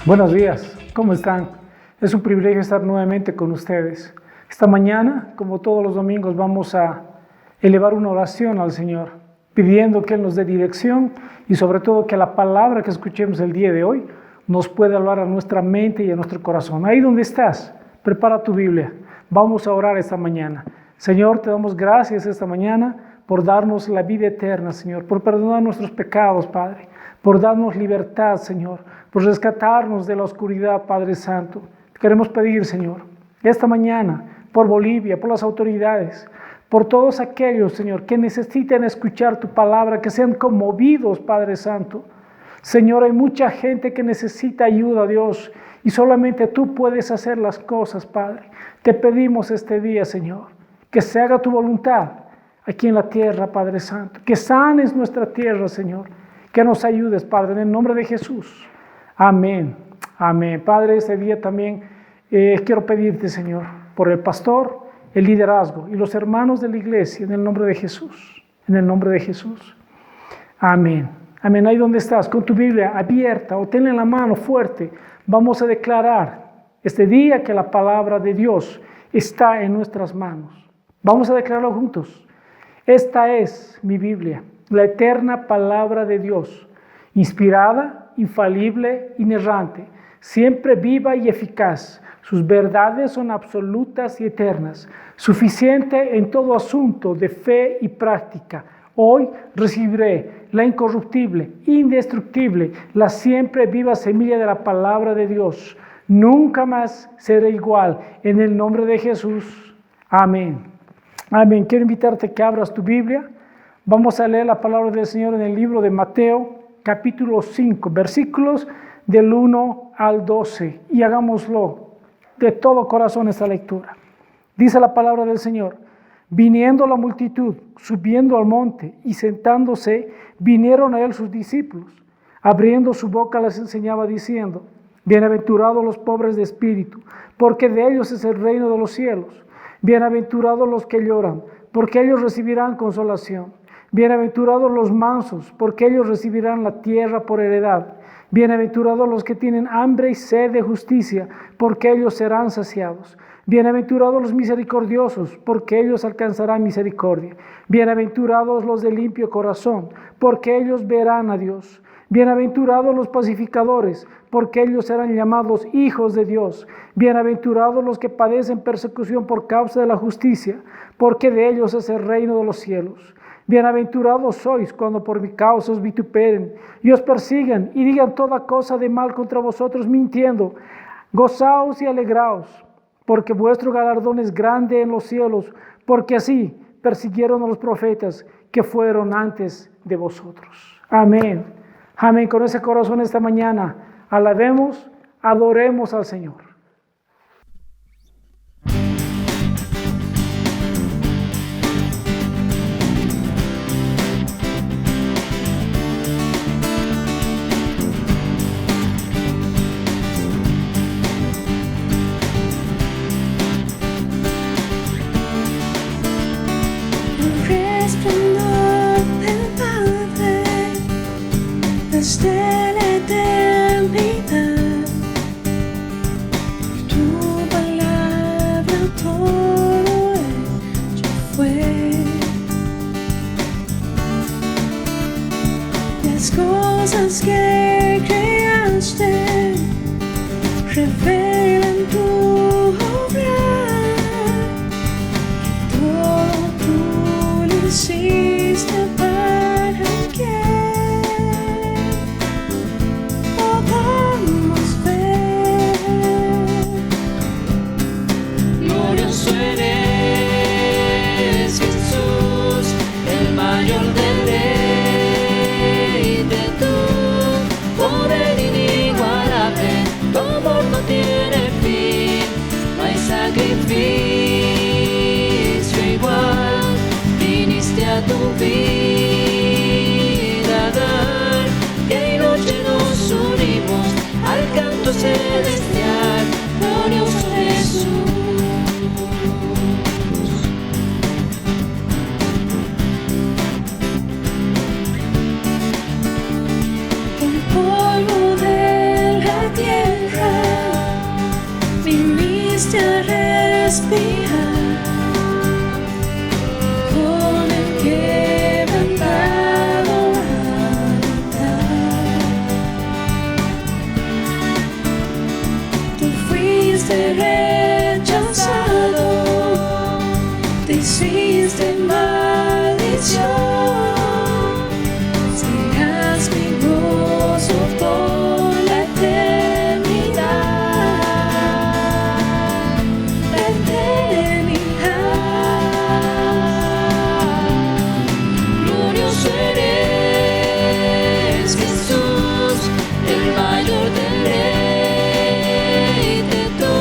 Buenos días, ¿cómo están? Es un privilegio estar nuevamente con ustedes. Esta mañana, como todos los domingos, vamos a elevar una oración al Señor, pidiendo que Él nos dé dirección y sobre todo que la palabra que escuchemos el día de hoy nos pueda hablar a nuestra mente y a nuestro corazón. Ahí donde estás, prepara tu Biblia. Vamos a orar esta mañana. Señor, te damos gracias esta mañana por darnos la vida eterna, Señor, por perdonar nuestros pecados, Padre, por darnos libertad, Señor, por rescatarnos de la oscuridad, Padre Santo. Te queremos pedir, Señor, esta mañana, por Bolivia, por las autoridades, por todos aquellos, Señor, que necesiten escuchar tu palabra, que sean conmovidos, Padre Santo. Señor, hay mucha gente que necesita ayuda, Dios, y solamente tú puedes hacer las cosas, Padre. Te pedimos este día, Señor, que se haga tu voluntad aquí en la tierra, Padre Santo, que sanes nuestra tierra, Señor, que nos ayudes, Padre, en el nombre de Jesús. Amén, amén. Padre, este día también quiero pedirte, Señor, por el pastor, el liderazgo y los hermanos de la iglesia, en el nombre de Jesús, en el nombre de Jesús. Amén, amén. Ahí donde estás, con tu Biblia abierta o tenla en la mano fuerte, vamos a declarar este día que la palabra de Dios está en nuestras manos. Vamos a declararlo juntos. Esta es mi Biblia, la eterna palabra de Dios, inspirada, infalible, inerrante, siempre viva y eficaz. Sus verdades son absolutas y eternas, suficiente en todo asunto de fe y práctica. Hoy recibiré la incorruptible, indestructible, la siempre viva semilla de la palabra de Dios. Nunca más seré igual. En el nombre de Jesús. Amén. Amén. Quiero invitarte a que abras tu Biblia. Vamos a leer la palabra del Señor en el libro de Mateo, capítulo 5, versículos del 1 al 12. Y hagámoslo de todo corazón esta lectura. Dice la palabra del Señor: viniendo la multitud, subiendo al monte y sentándose, vinieron a él sus discípulos. Abriendo su boca les enseñaba diciendo: bienaventurados los pobres de espíritu, porque de ellos es el reino de los cielos. Bienaventurados los que lloran, porque ellos recibirán consolación. Bienaventurados los mansos, porque ellos recibirán la tierra por heredad. Bienaventurados los que tienen hambre y sed de justicia, porque ellos serán saciados. Bienaventurados los misericordiosos, porque ellos alcanzarán misericordia. Bienaventurados los de limpio corazón, porque ellos verán a Dios. Bienaventurados los pacificadores, porque ellos serán llamados hijos de Dios. Bienaventurados los que padecen persecución por causa de la justicia, porque de ellos es el reino de los cielos. Bienaventurados sois cuando por mi causa os vituperen y os persigan y digan toda cosa de mal contra vosotros mintiendo. Gozaos y alegraos, porque vuestro galardón es grande en los cielos, porque así persiguieron a los profetas que fueron antes de vosotros. Amén. Amén. Con ese corazón esta mañana alabemos, adoremos al Señor. Desde la eternidad, tu palabra todo hecho fue. Las cosas que creaste revelan tu obra, y todo tú lo hiciste para que tu amor no tiene volviste a respirar con el quebrantado altar. Tú fuiste rechazado, te hiciste maldición. Serás mi gozo por la eternidad, la eternidad. Glorioso eres, Jesús, el mayor deleite, tu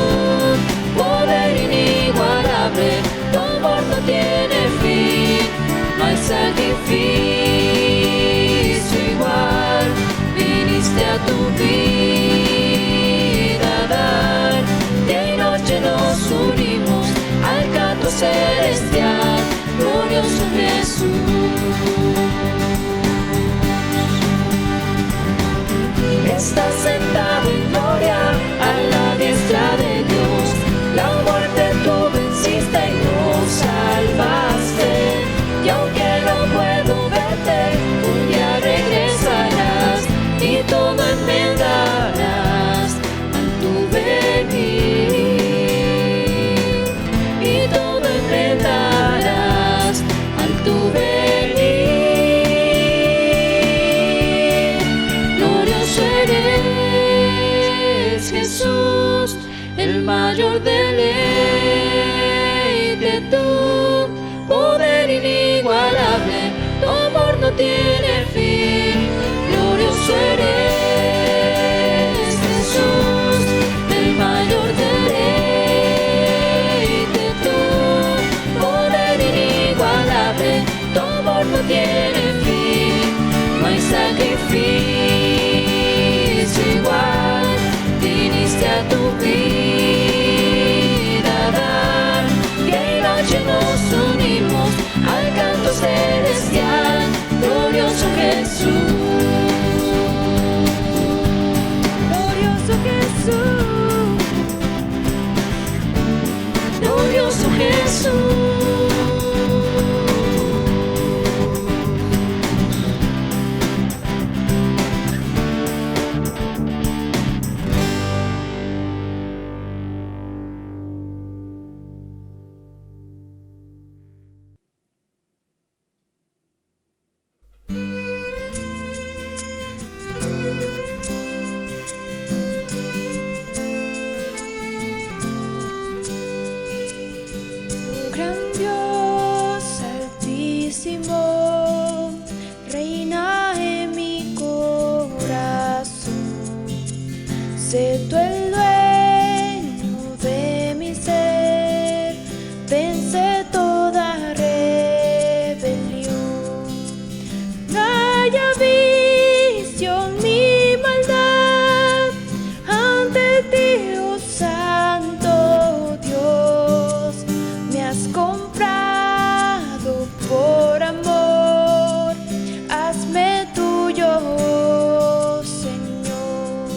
poder inigualable, tu amor no tiene fin, no hay sacrificio igual, viniste a tu vida a dar, día y noche nos unimos al canto celestial, glorioso Jesús. Estás sentado en gloria a la diestra de Dios, la muerte tú venciste y nos salvaste, y aunque no puedo verte, un día regresarás y todo enmendarás al tu venir, y todo enmendarás al tu venir. Glorioso eres, Jesús, el mayor deleite, tu poder inigualable, tu amor no tiene fin. Glorioso eres, Jesús, el mayor deleite, tu poder inigualable, tu amor no tiene fin, no hay sacrificio igual, viniste a tu vida a dar, día y noche nos unimos al canto celestial, glorioso Jesús, glorioso Jesús, glorioso Jesús. Gran Dios altísimo, reina en mi corazón, sé tú el dueño de mi ser, vence toda rebelión. No haya visión mi maldad ante ti, oh Santo Dios, me has comprado por amor, hazme tuyo, Señor.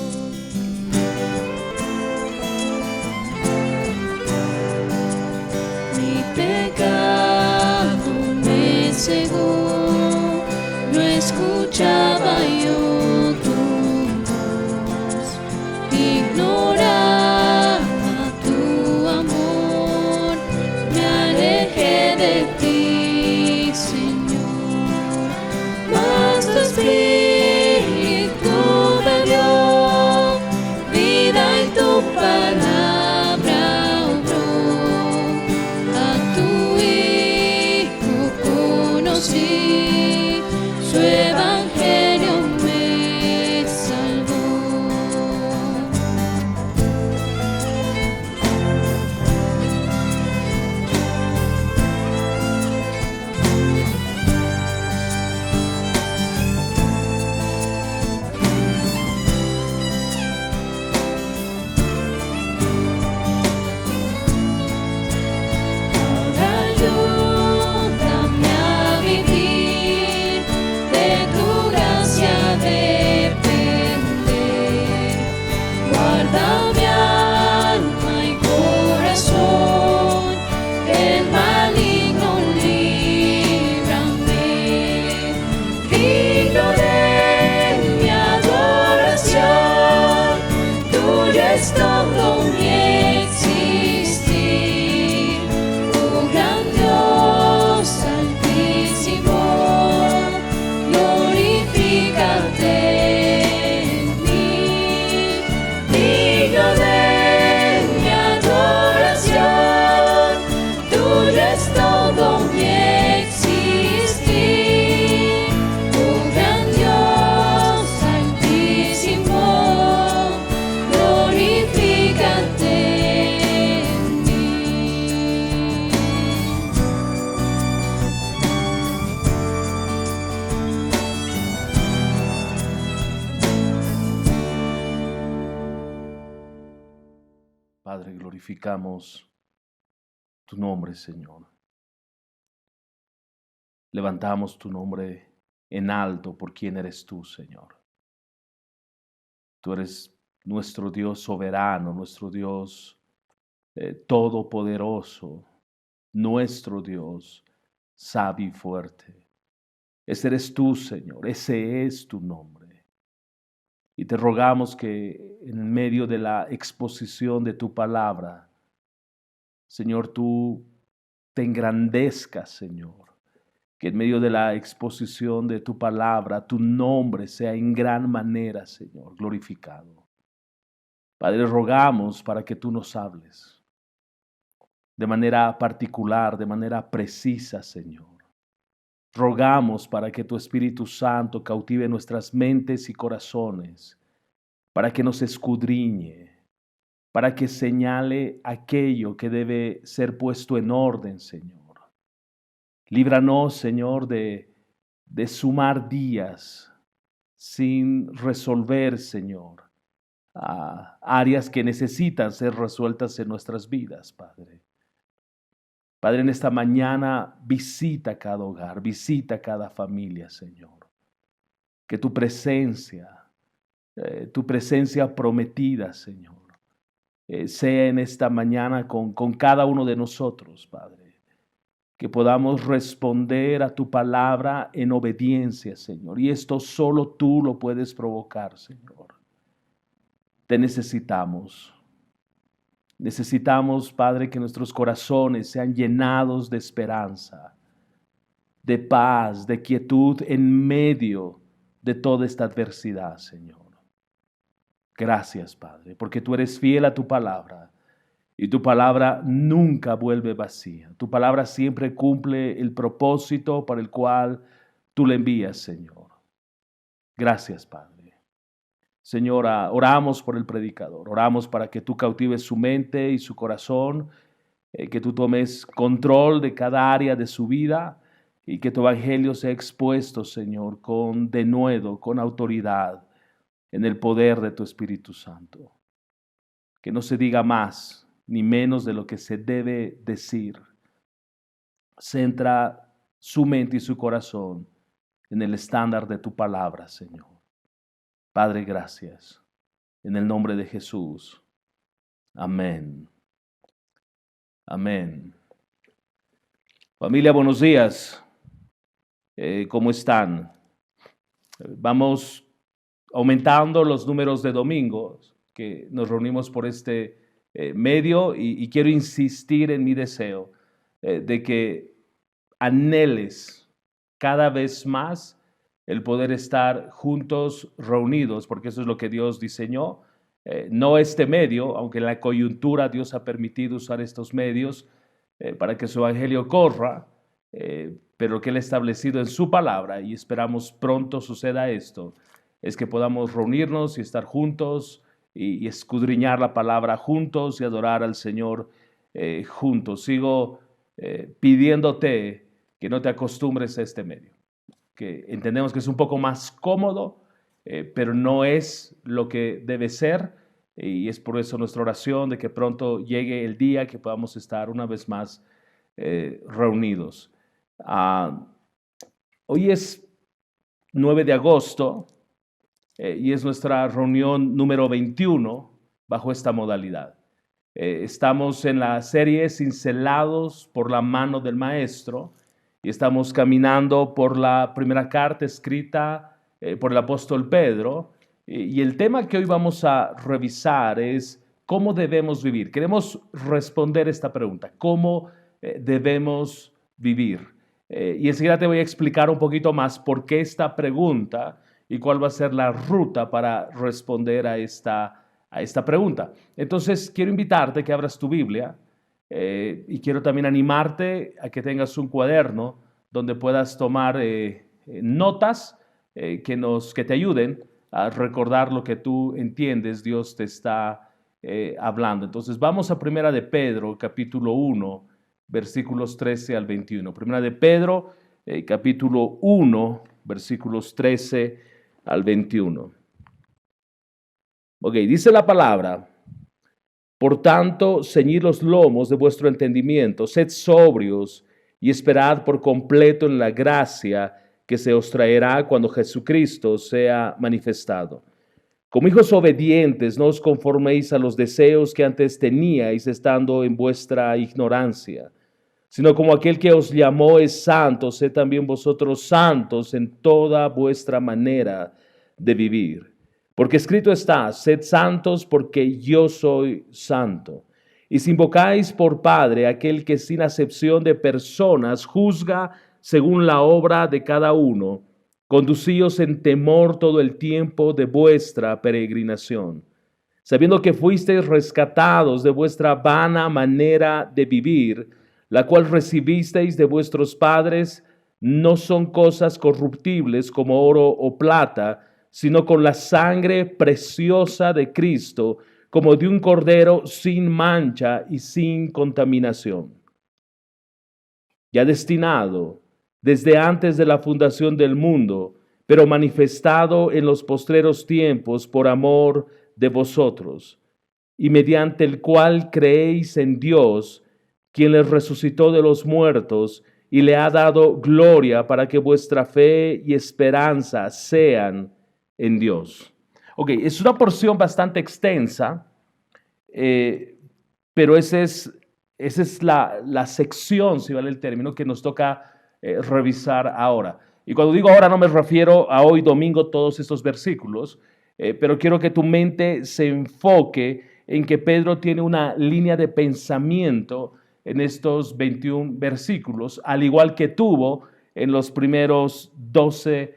Padre, glorificamos tu nombre, Señor. Levantamos tu nombre en alto por quien eres tú, Señor. Tú eres nuestro Dios soberano, nuestro Dios todopoderoso, nuestro Dios sabio y fuerte. Ese eres tú, Señor, ese es tu nombre. Y te rogamos que en medio de la exposición de tu palabra, Señor, tú te engrandezcas, Señor. Que en medio de la exposición de tu palabra, tu nombre sea en gran manera, Señor, glorificado. Padre, rogamos para que tú nos hables de manera particular, de manera precisa, Señor. Rogamos para que tu Espíritu Santo cautive nuestras mentes y corazones, para que nos escudriñe, para que señale aquello que debe ser puesto en orden, Señor. Líbranos, Señor, de sumar días sin resolver, Señor, áreas que necesitan ser resueltas en nuestras vidas, Padre. Padre, en esta mañana visita cada hogar, visita cada familia, Señor. Que tu presencia prometida, Señor, sea en esta mañana con cada uno de nosotros, Padre. Que podamos responder a tu palabra en obediencia, Señor. Y esto solo tú lo puedes provocar, Señor. Te necesitamos. Necesitamos, Padre, que nuestros corazones sean llenados de esperanza, de paz, de quietud en medio de toda esta adversidad, Señor. Gracias, Padre, porque tú eres fiel a tu palabra y tu palabra nunca vuelve vacía. Tu palabra siempre cumple el propósito para el cual tú la envías, Señor. Gracias, Padre. Señor, oramos por el predicador, oramos para que tú cautives su mente y su corazón, que tú tomes control de cada área de su vida y que tu evangelio sea expuesto, Señor, con denuedo, con autoridad, en el poder de tu Espíritu Santo. Que no se diga más ni menos de lo que se debe decir. Centra su mente y su corazón en el estándar de tu palabra, Señor. Padre, gracias. En el nombre de Jesús. Amén. Amén. Familia, buenos días. ¿Cómo están? Vamos aumentando los números de domingos que nos reunimos por este medio y quiero insistir en mi deseo de que anheles cada vez más el poder estar juntos, reunidos, porque eso es lo que Dios diseñó. No este medio, aunque en la coyuntura Dios ha permitido usar estos medios para que su evangelio corra, pero lo que Él ha establecido en su palabra, y esperamos pronto suceda esto, es que podamos reunirnos y estar juntos y escudriñar la palabra juntos y adorar al Señor juntos. Sigo pidiéndote que no te acostumbres a este medio, que entendemos que es un poco más cómodo, pero no es lo que debe ser, y es por eso nuestra oración de que pronto llegue el día que podamos estar una vez más reunidos. Hoy es 9 de agosto y es nuestra reunión número 21 bajo esta modalidad. Estamos en la serie Cincelados por la mano del Maestro y estamos caminando por la primera carta escrita por el apóstol Pedro, y el tema que hoy vamos a revisar es cómo debemos vivir. Queremos responder esta pregunta: ¿cómo debemos vivir? Y enseguida te voy a explicar un poquito más por qué esta pregunta y cuál va a ser la ruta para responder a esta pregunta. Entonces, quiero invitarte a que abras tu Biblia y quiero también animarte a que tengas un cuaderno donde puedas tomar notas que te ayuden a recordar lo que tú entiendes Dios te está hablando. Entonces, vamos a Primera de Pedro, capítulo 1, versículos 13 al 21. Primera de Pedro, capítulo 1, versículos 13 al 21. Ok, dice la palabra: Por tanto, ceñid los lomos de vuestro entendimiento, sed sobrios y esperad por completo en la gracia que se os traerá cuando Jesucristo sea manifestado. Como hijos obedientes, no os conforméis a los deseos que antes teníais estando en vuestra ignorancia, sino como aquel que os llamó es santo, sed también vosotros santos en toda vuestra manera de vivir. Porque escrito está, sed santos porque yo soy santo. Y si invocáis por Padre aquel que sin acepción de personas juzga según la obra de cada uno, conducíos en temor todo el tiempo de vuestra peregrinación, sabiendo que fuisteis rescatados de vuestra vana manera de vivir, la cual recibisteis de vuestros padres, no son cosas corruptibles como oro o plata, sino con la sangre preciosa de Cristo, como de un cordero sin mancha y sin contaminación, ya destinado desde antes de la fundación del mundo, pero manifestado en los postreros tiempos por amor de vosotros, y mediante el cual creéis en Dios, quien les resucitó de los muertos y le ha dado gloria para que vuestra fe y esperanza sean en Dios. Ok, es una porción bastante extensa, pero esa es la sección, si vale el término, que nos toca revisar ahora. Y cuando digo ahora no me refiero a hoy domingo todos estos versículos, pero quiero que tu mente se enfoque en que Pedro tiene una línea de pensamiento en estos 21 versículos, al igual que tuvo en los primeros 12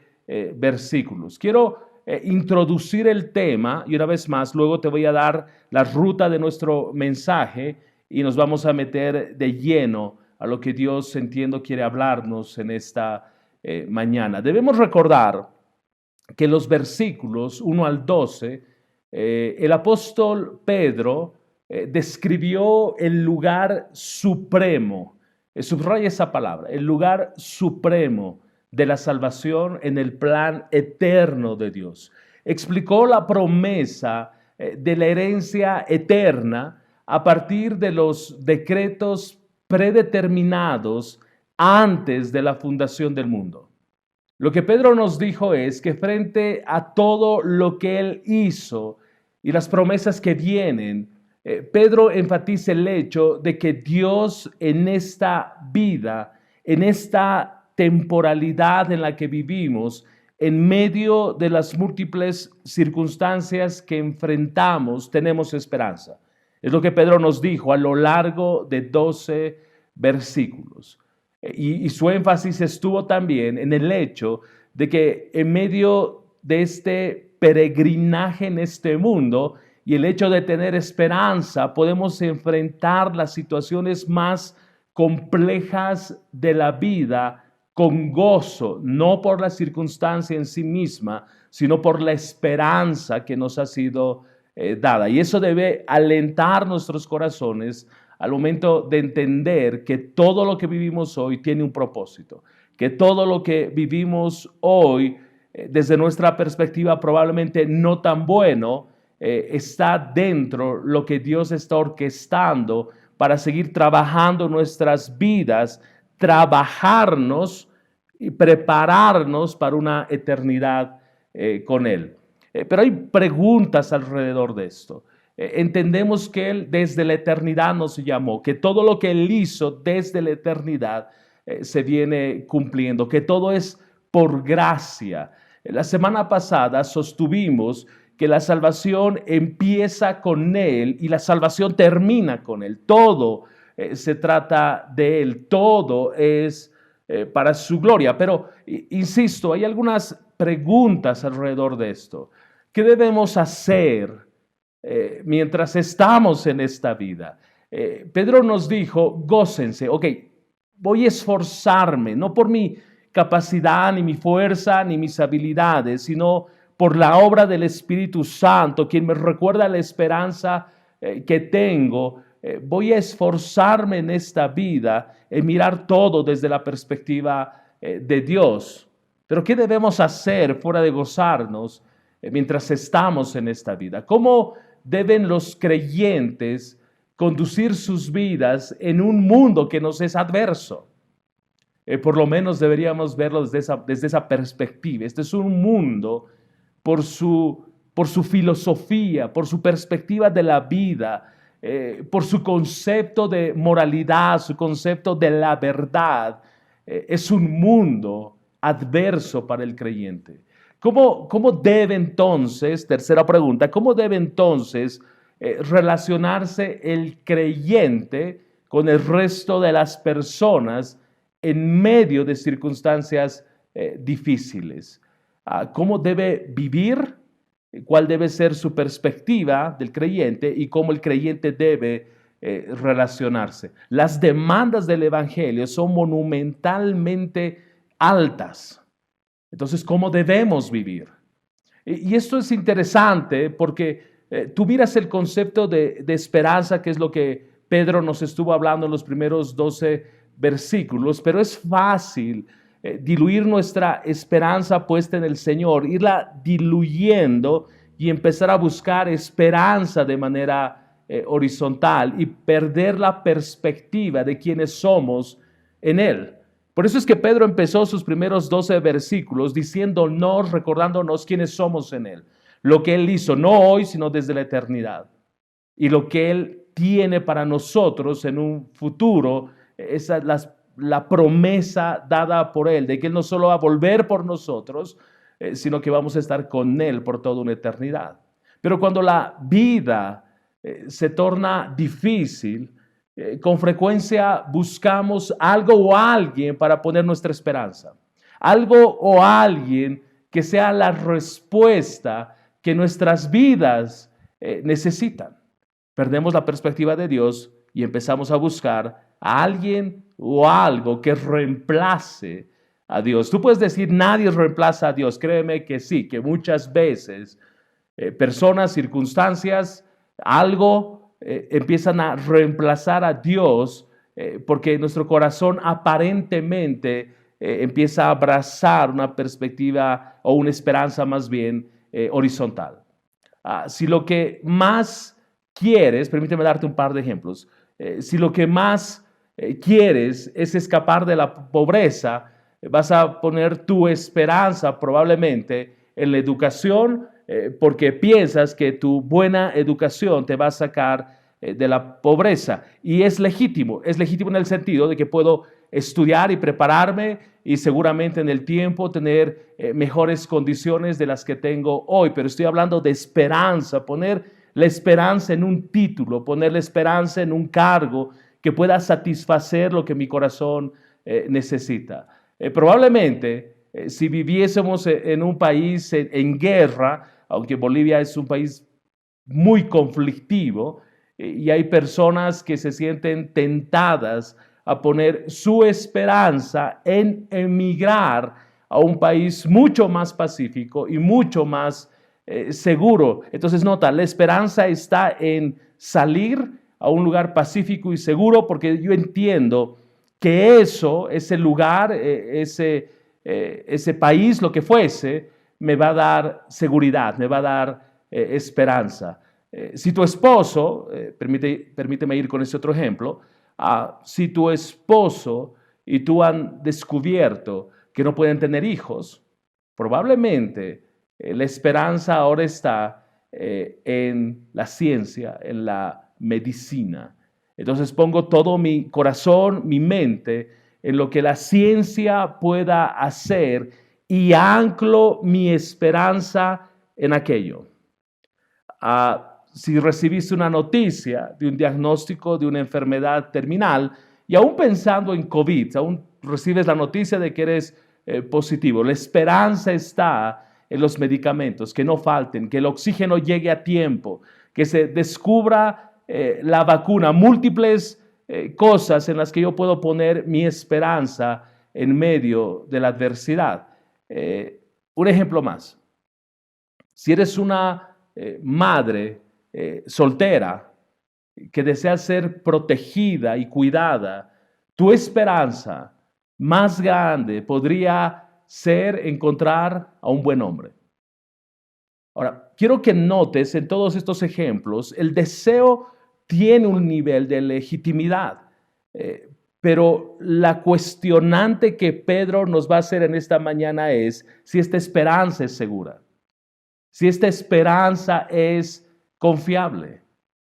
versículos. Quiero introducir el tema y una vez más luego te voy a dar la ruta de nuestro mensaje y nos vamos a meter de lleno a lo que Dios, entiendo, quiere hablarnos en esta mañana. Debemos recordar que los versículos 1 al 12, el apóstol Pedro describió el lugar supremo, subraya esa palabra, el lugar supremo de la salvación en el plan eterno de Dios. Explicó la promesa de la herencia eterna a partir de los decretos predeterminados antes de la fundación del mundo. Lo que Pedro nos dijo es que frente a todo lo que él hizo y las promesas que vienen, Pedro enfatiza el hecho de que Dios en esta vida, en esta temporalidad en la que vivimos, en medio de las múltiples circunstancias que enfrentamos, tenemos esperanza. Es lo que Pedro nos dijo a lo largo de 12 versículos. Y su énfasis estuvo también en el hecho de que en medio de este peregrinaje en este mundo y el hecho de tener esperanza, podemos enfrentar las situaciones más complejas de la vida con gozo, no por la circunstancia en sí misma, sino por la esperanza que nos ha sido dada. Y eso debe alentar nuestros corazones al momento de entender que todo lo que vivimos hoy tiene un propósito, que todo lo que vivimos hoy, desde nuestra perspectiva probablemente no tan bueno, está dentro lo que Dios está orquestando para seguir trabajando nuestras vidas, trabajarnos y prepararnos para una eternidad con Él. Pero hay preguntas alrededor de esto. Entendemos que Él desde la eternidad nos llamó, que todo lo que Él hizo desde la eternidad se viene cumpliendo, que todo es por gracia. La semana pasada sostuvimos que la salvación empieza con Él y la salvación termina con Él. Todo se trata de Él, todo es para su gloria. Pero, insisto, hay algunas preguntas alrededor de esto. ¿Qué debemos hacer mientras estamos en esta vida? Pedro nos dijo, gócense, ok, voy a esforzarme, no por mi capacidad, ni mi fuerza, ni mis habilidades, sino por la obra del Espíritu Santo, quien me recuerda la esperanza que tengo. Voy a esforzarme en esta vida, en mirar todo desde la perspectiva de Dios. Pero ¿qué debemos hacer fuera de gozarnos mientras estamos en esta vida? ¿Cómo deben los creyentes conducir sus vidas en un mundo que nos es adverso. Por lo menos deberíamos verlo desde esa perspectiva. Este es un mundo por su filosofía, por su perspectiva de la vida, por su concepto de moralidad, su concepto de la verdad. Es un mundo adverso para el creyente. ¿Cómo debe entonces, tercera pregunta, cómo debe entonces relacionarse el creyente con el resto de las personas en medio de circunstancias difíciles? ¿Cómo debe vivir? ¿Cuál debe ser su perspectiva del creyente y cómo el creyente debe relacionarse? Las demandas del evangelio son monumentalmente altas. Entonces, ¿cómo debemos vivir? Y esto es interesante porque tú miras el concepto de esperanza, que es lo que Pedro nos estuvo hablando en los primeros 12 versículos, pero es fácil diluir nuestra esperanza puesta en el Señor, irla diluyendo y empezar a buscar esperanza de manera horizontal y perder la perspectiva de quiénes somos en Él. Por eso es que Pedro empezó sus primeros 12 versículos diciéndonos, recordándonos quiénes somos en Él. Lo que Él hizo, no hoy, sino desde la eternidad. Y lo que Él tiene para nosotros en un futuro, esa es la promesa dada por Él, de que Él no solo va a volver por nosotros, sino que vamos a estar con Él por toda una eternidad. Pero cuando la vida se torna difícil, con frecuencia buscamos algo o alguien para poner nuestra esperanza. Algo o alguien que sea la respuesta que nuestras vidas necesitan. Perdemos la perspectiva de Dios y empezamos a buscar a alguien o algo que reemplace a Dios. Tú puedes decir, nadie reemplaza a Dios. Créeme que sí, que muchas veces personas, circunstancias, algo empiezan a reemplazar a Dios porque nuestro corazón aparentemente empieza a abrazar una perspectiva o una esperanza más bien horizontal. Si lo que más quieres, permíteme darte un par de ejemplos, si lo que más quieres es escapar de la pobreza, vas a poner tu esperanza probablemente en la educación porque piensas que tu buena educación te va a sacar de la pobreza. Y es legítimo en el sentido de que puedo estudiar y prepararme y seguramente en el tiempo tener mejores condiciones de las que tengo hoy. Pero estoy hablando de esperanza, poner la esperanza en un título, poner la esperanza en un cargo que pueda satisfacer lo que mi corazón necesita. Probablemente, si viviésemos en un país en guerra, aunque Bolivia es un país muy conflictivo, y hay personas que se sienten tentadas a poner su esperanza en emigrar a un país mucho más pacífico y mucho más seguro. Entonces nota, la esperanza está en salir a un lugar pacífico y seguro, porque yo entiendo que ese lugar, ese país, lo que fuese, me va a dar seguridad, me va a dar esperanza. Si tu esposo, permíteme ir con ese otro ejemplo, si tu esposo y tú han descubierto que no pueden tener hijos, probablemente la esperanza ahora está en la ciencia, en la medicina. Entonces pongo todo mi corazón, mi mente en lo que la ciencia pueda hacer y anclo mi esperanza en aquello. Si recibiste una noticia de un diagnóstico de una enfermedad terminal y aún pensando en COVID, aún recibes la noticia de que eres positivo, la esperanza está en los medicamentos, que no falten, que el oxígeno llegue a tiempo, que se descubra la vacuna, múltiples cosas en las que yo puedo poner mi esperanza en medio de la adversidad. Un ejemplo más. Si eres una madre soltera que desea ser protegida y cuidada, tu esperanza más grande podría ser encontrar a un buen hombre. Ahora, quiero que notes en todos estos ejemplos, el deseo tiene un nivel de legitimidad, pero la cuestionante que Pedro nos va a hacer en esta mañana es si esta esperanza es segura, si esta esperanza es confiable.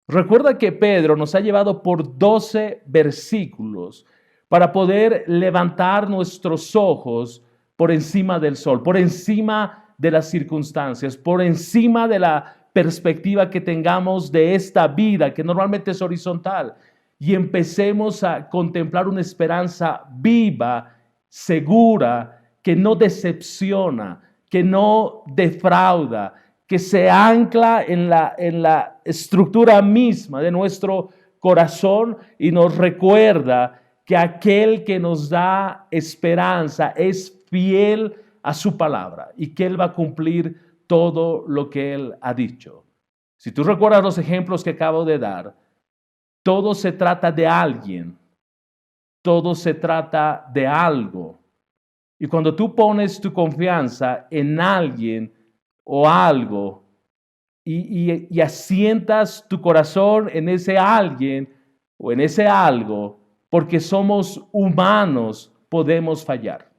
Recuerda que Pedro nos ha llevado por 12 versículos para poder levantar nuestros ojos por encima del sol, por encima de las circunstancias, por encima de la perspectiva que tengamos de esta vida, que normalmente es horizontal, y empecemos a contemplar una esperanza viva, segura, que no decepciona, que no defrauda, que se ancla en la estructura misma de nuestro corazón y nos recuerda que aquel que nos da esperanza es fiel a su palabra y que Él va a cumplir todo lo que Él ha dicho. Si tú recuerdas los ejemplos que acabo de dar, todo se trata de alguien, todo se trata de algo. Y cuando tú pones tu confianza en alguien o algo y asientas tu corazón en ese alguien o en ese algo, porque somos humanos, podemos fallar,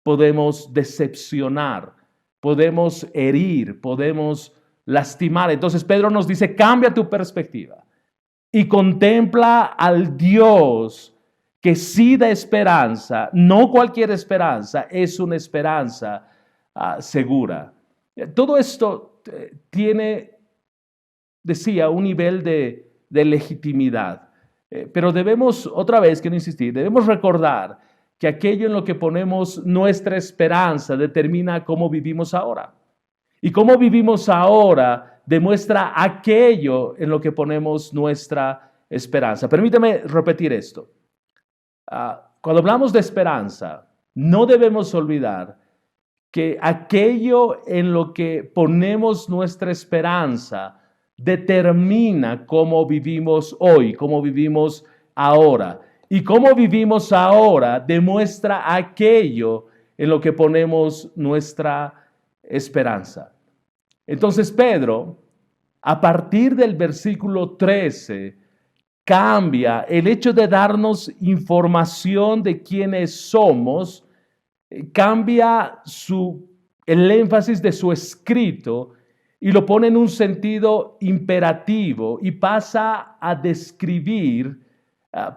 podemos decepcionar, podemos herir, podemos lastimar. Entonces Pedro nos dice, cambia tu perspectiva y contempla al Dios que sí da esperanza. No cualquier esperanza, es una esperanza segura. Todo esto tiene, decía, un nivel de legitimidad. Pero debemos, otra vez quiero insistir, debemos recordar que aquello en lo que ponemos nuestra esperanza determina cómo vivimos ahora. Y cómo vivimos ahora demuestra aquello en lo que ponemos nuestra esperanza. Permítame repetir esto. Cuando hablamos de esperanza, no debemos olvidar que aquello en lo que ponemos nuestra esperanza determina cómo vivimos hoy, cómo vivimos ahora. Y cómo vivimos ahora demuestra aquello en lo que ponemos nuestra esperanza. Entonces Pedro, a partir del versículo 13, cambia el hecho de darnos información de quiénes somos, cambia el énfasis de su escrito y lo pone en un sentido imperativo y pasa a describir,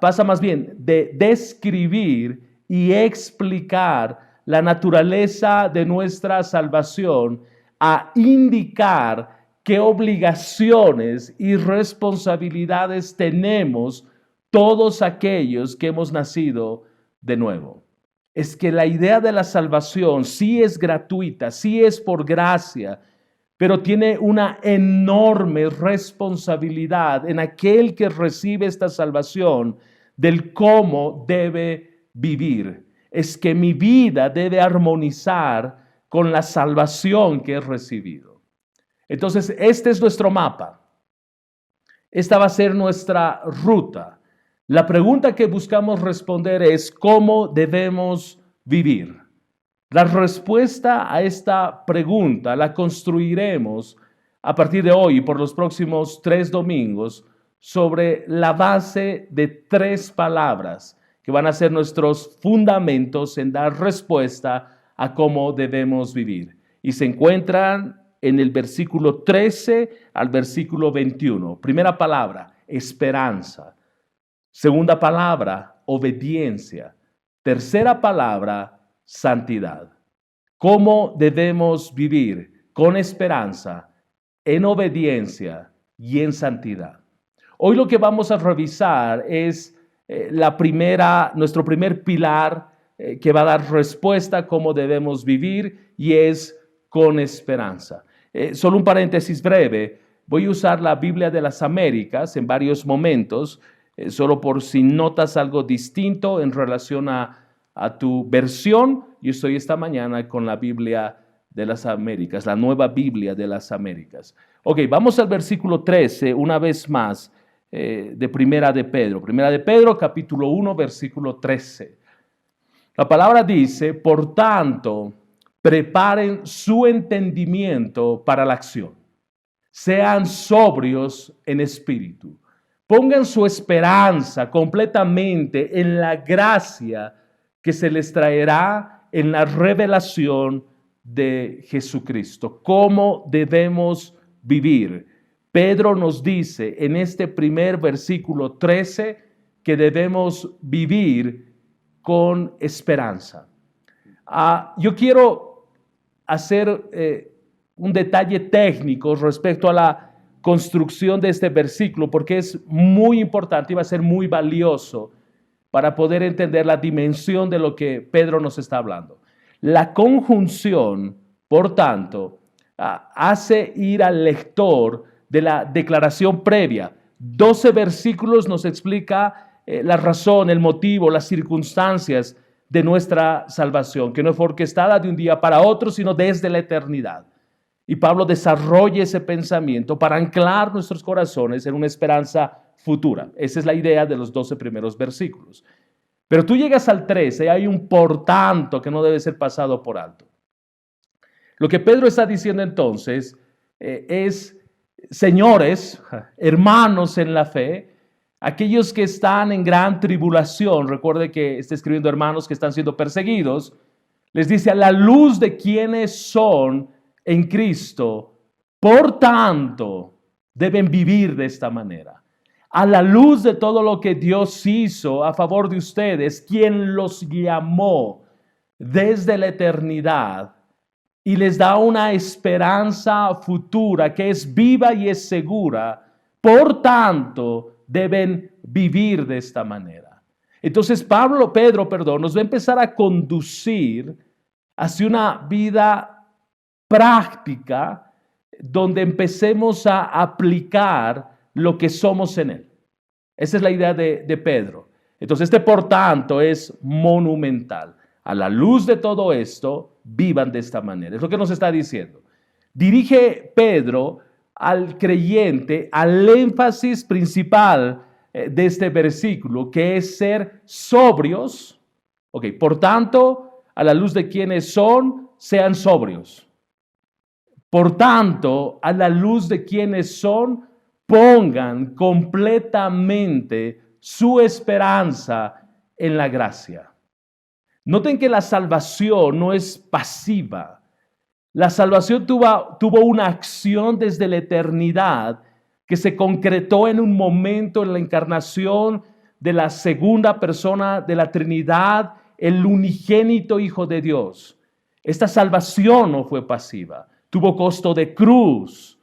pasa más bien de describir y explicar la naturaleza de nuestra salvación a indicar qué obligaciones y responsabilidades tenemos todos aquellos que hemos nacido de nuevo. Es que la idea de la salvación sí es gratuita, sí es por gracia, pero tiene una enorme responsabilidad en aquel que recibe esta salvación del cómo debe vivir. Es que mi vida debe armonizar con la salvación que he recibido. Entonces, este es nuestro mapa. Esta va a ser nuestra ruta. La pregunta que buscamos responder es ¿cómo debemos vivir? La respuesta a esta pregunta la construiremos a partir de hoy por los próximos 3 domingos sobre la base de 3 palabras que van a ser nuestros fundamentos en dar respuesta a cómo debemos vivir. Y se encuentran en el versículo 13 al versículo 21. Primera palabra, esperanza. Segunda palabra, obediencia. Tercera palabra, santidad. ¿Cómo debemos vivir? Con esperanza, en obediencia y en santidad. Hoy lo que vamos a revisar es nuestro primer pilar que va a dar respuesta a cómo debemos vivir y es con esperanza. Solo un paréntesis breve. Voy a usar la Biblia de las Américas en varios momentos, solo por si notas algo distinto en relación a tu versión. Yo estoy esta mañana con la Biblia de las Américas, la nueva Biblia de las Américas. Ok, vamos al versículo 13, una vez más, de Primera de Pedro. Primera de Pedro, capítulo 1, versículo 13. La palabra dice, por tanto, preparen su entendimiento para la acción. Sean sobrios en espíritu. Pongan su esperanza completamente en la gracia que se les traerá en la revelación de Jesucristo. ¿Cómo debemos vivir? Pedro nos dice en este primer versículo 13 que debemos vivir con esperanza. Yo quiero hacer un detalle técnico respecto a la construcción de este versículo, porque es muy importante y va a ser muy valioso para poder entender la dimensión de lo que Pedro nos está hablando. La conjunción, por tanto, hace ir al lector de la declaración previa. 12 versículos nos explica la razón, el motivo, las circunstancias de nuestra salvación, que no fue orquestada de un día para otro, sino desde la eternidad. Y Pablo desarrolla ese pensamiento para anclar nuestros corazones en una esperanza futura. Esa es la idea de los 12 primeros versículos. Pero tú llegas al 13 y hay un por tanto que no debe ser pasado por alto. Lo que Pedro está diciendo entonces es, señores, hermanos en la fe, aquellos que están en gran tribulación, recuerde que está escribiendo hermanos que están siendo perseguidos, les dice a la luz de quienes son en Cristo, por tanto, deben vivir de esta manera. A la luz de todo lo que Dios hizo a favor de ustedes, quien los llamó desde la eternidad y les da una esperanza futura que es viva y es segura, por tanto, deben vivir de esta manera. Entonces Pedro, nos va a empezar a conducir hacia una vida práctica donde empecemos a aplicar lo que somos en Él. Esa es la idea de Pedro. Entonces por tanto es monumental. A la luz de todo esto, vivan de esta manera. Es lo que nos está diciendo. Dirige Pedro al creyente al énfasis principal de este versículo, que es ser sobrios. Por tanto, a la luz de quienes son, sean sobrios. Por tanto, a la luz de quienes son, pongan completamente su esperanza en la gracia. Noten que la salvación no es pasiva. La salvación tuvo una acción desde la eternidad que se concretó en un momento en la encarnación de la segunda persona de la Trinidad, el unigénito Hijo de Dios. Esta salvación no fue pasiva. Tuvo costo de cruz.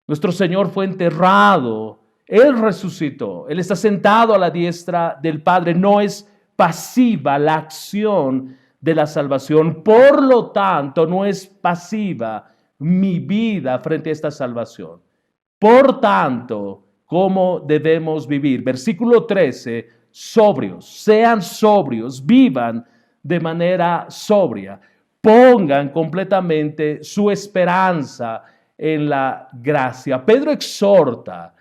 Nuestro Señor fue enterrado. Él resucitó. Él está sentado a la diestra del Padre. No es pasiva la acción de la salvación. Por lo tanto, no es pasiva mi vida frente a esta salvación. Por tanto, ¿cómo debemos vivir? Versículo 13, sobrios. Sean sobrios. Vivan de manera sobria. Pongan completamente su esperanza en la gracia. Pedro exhorta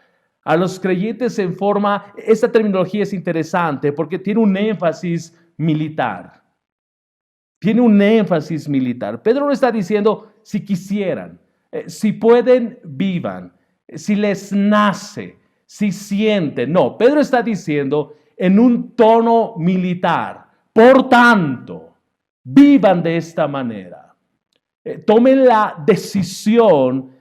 a los creyentes en forma, esta terminología es interesante porque tiene un énfasis militar. Tiene un énfasis militar. Pedro no está diciendo si quisieran, si pueden, vivan, si les nace, si sienten. No, Pedro está diciendo en un tono militar. Por tanto, vivan de esta manera. Tomen la decisión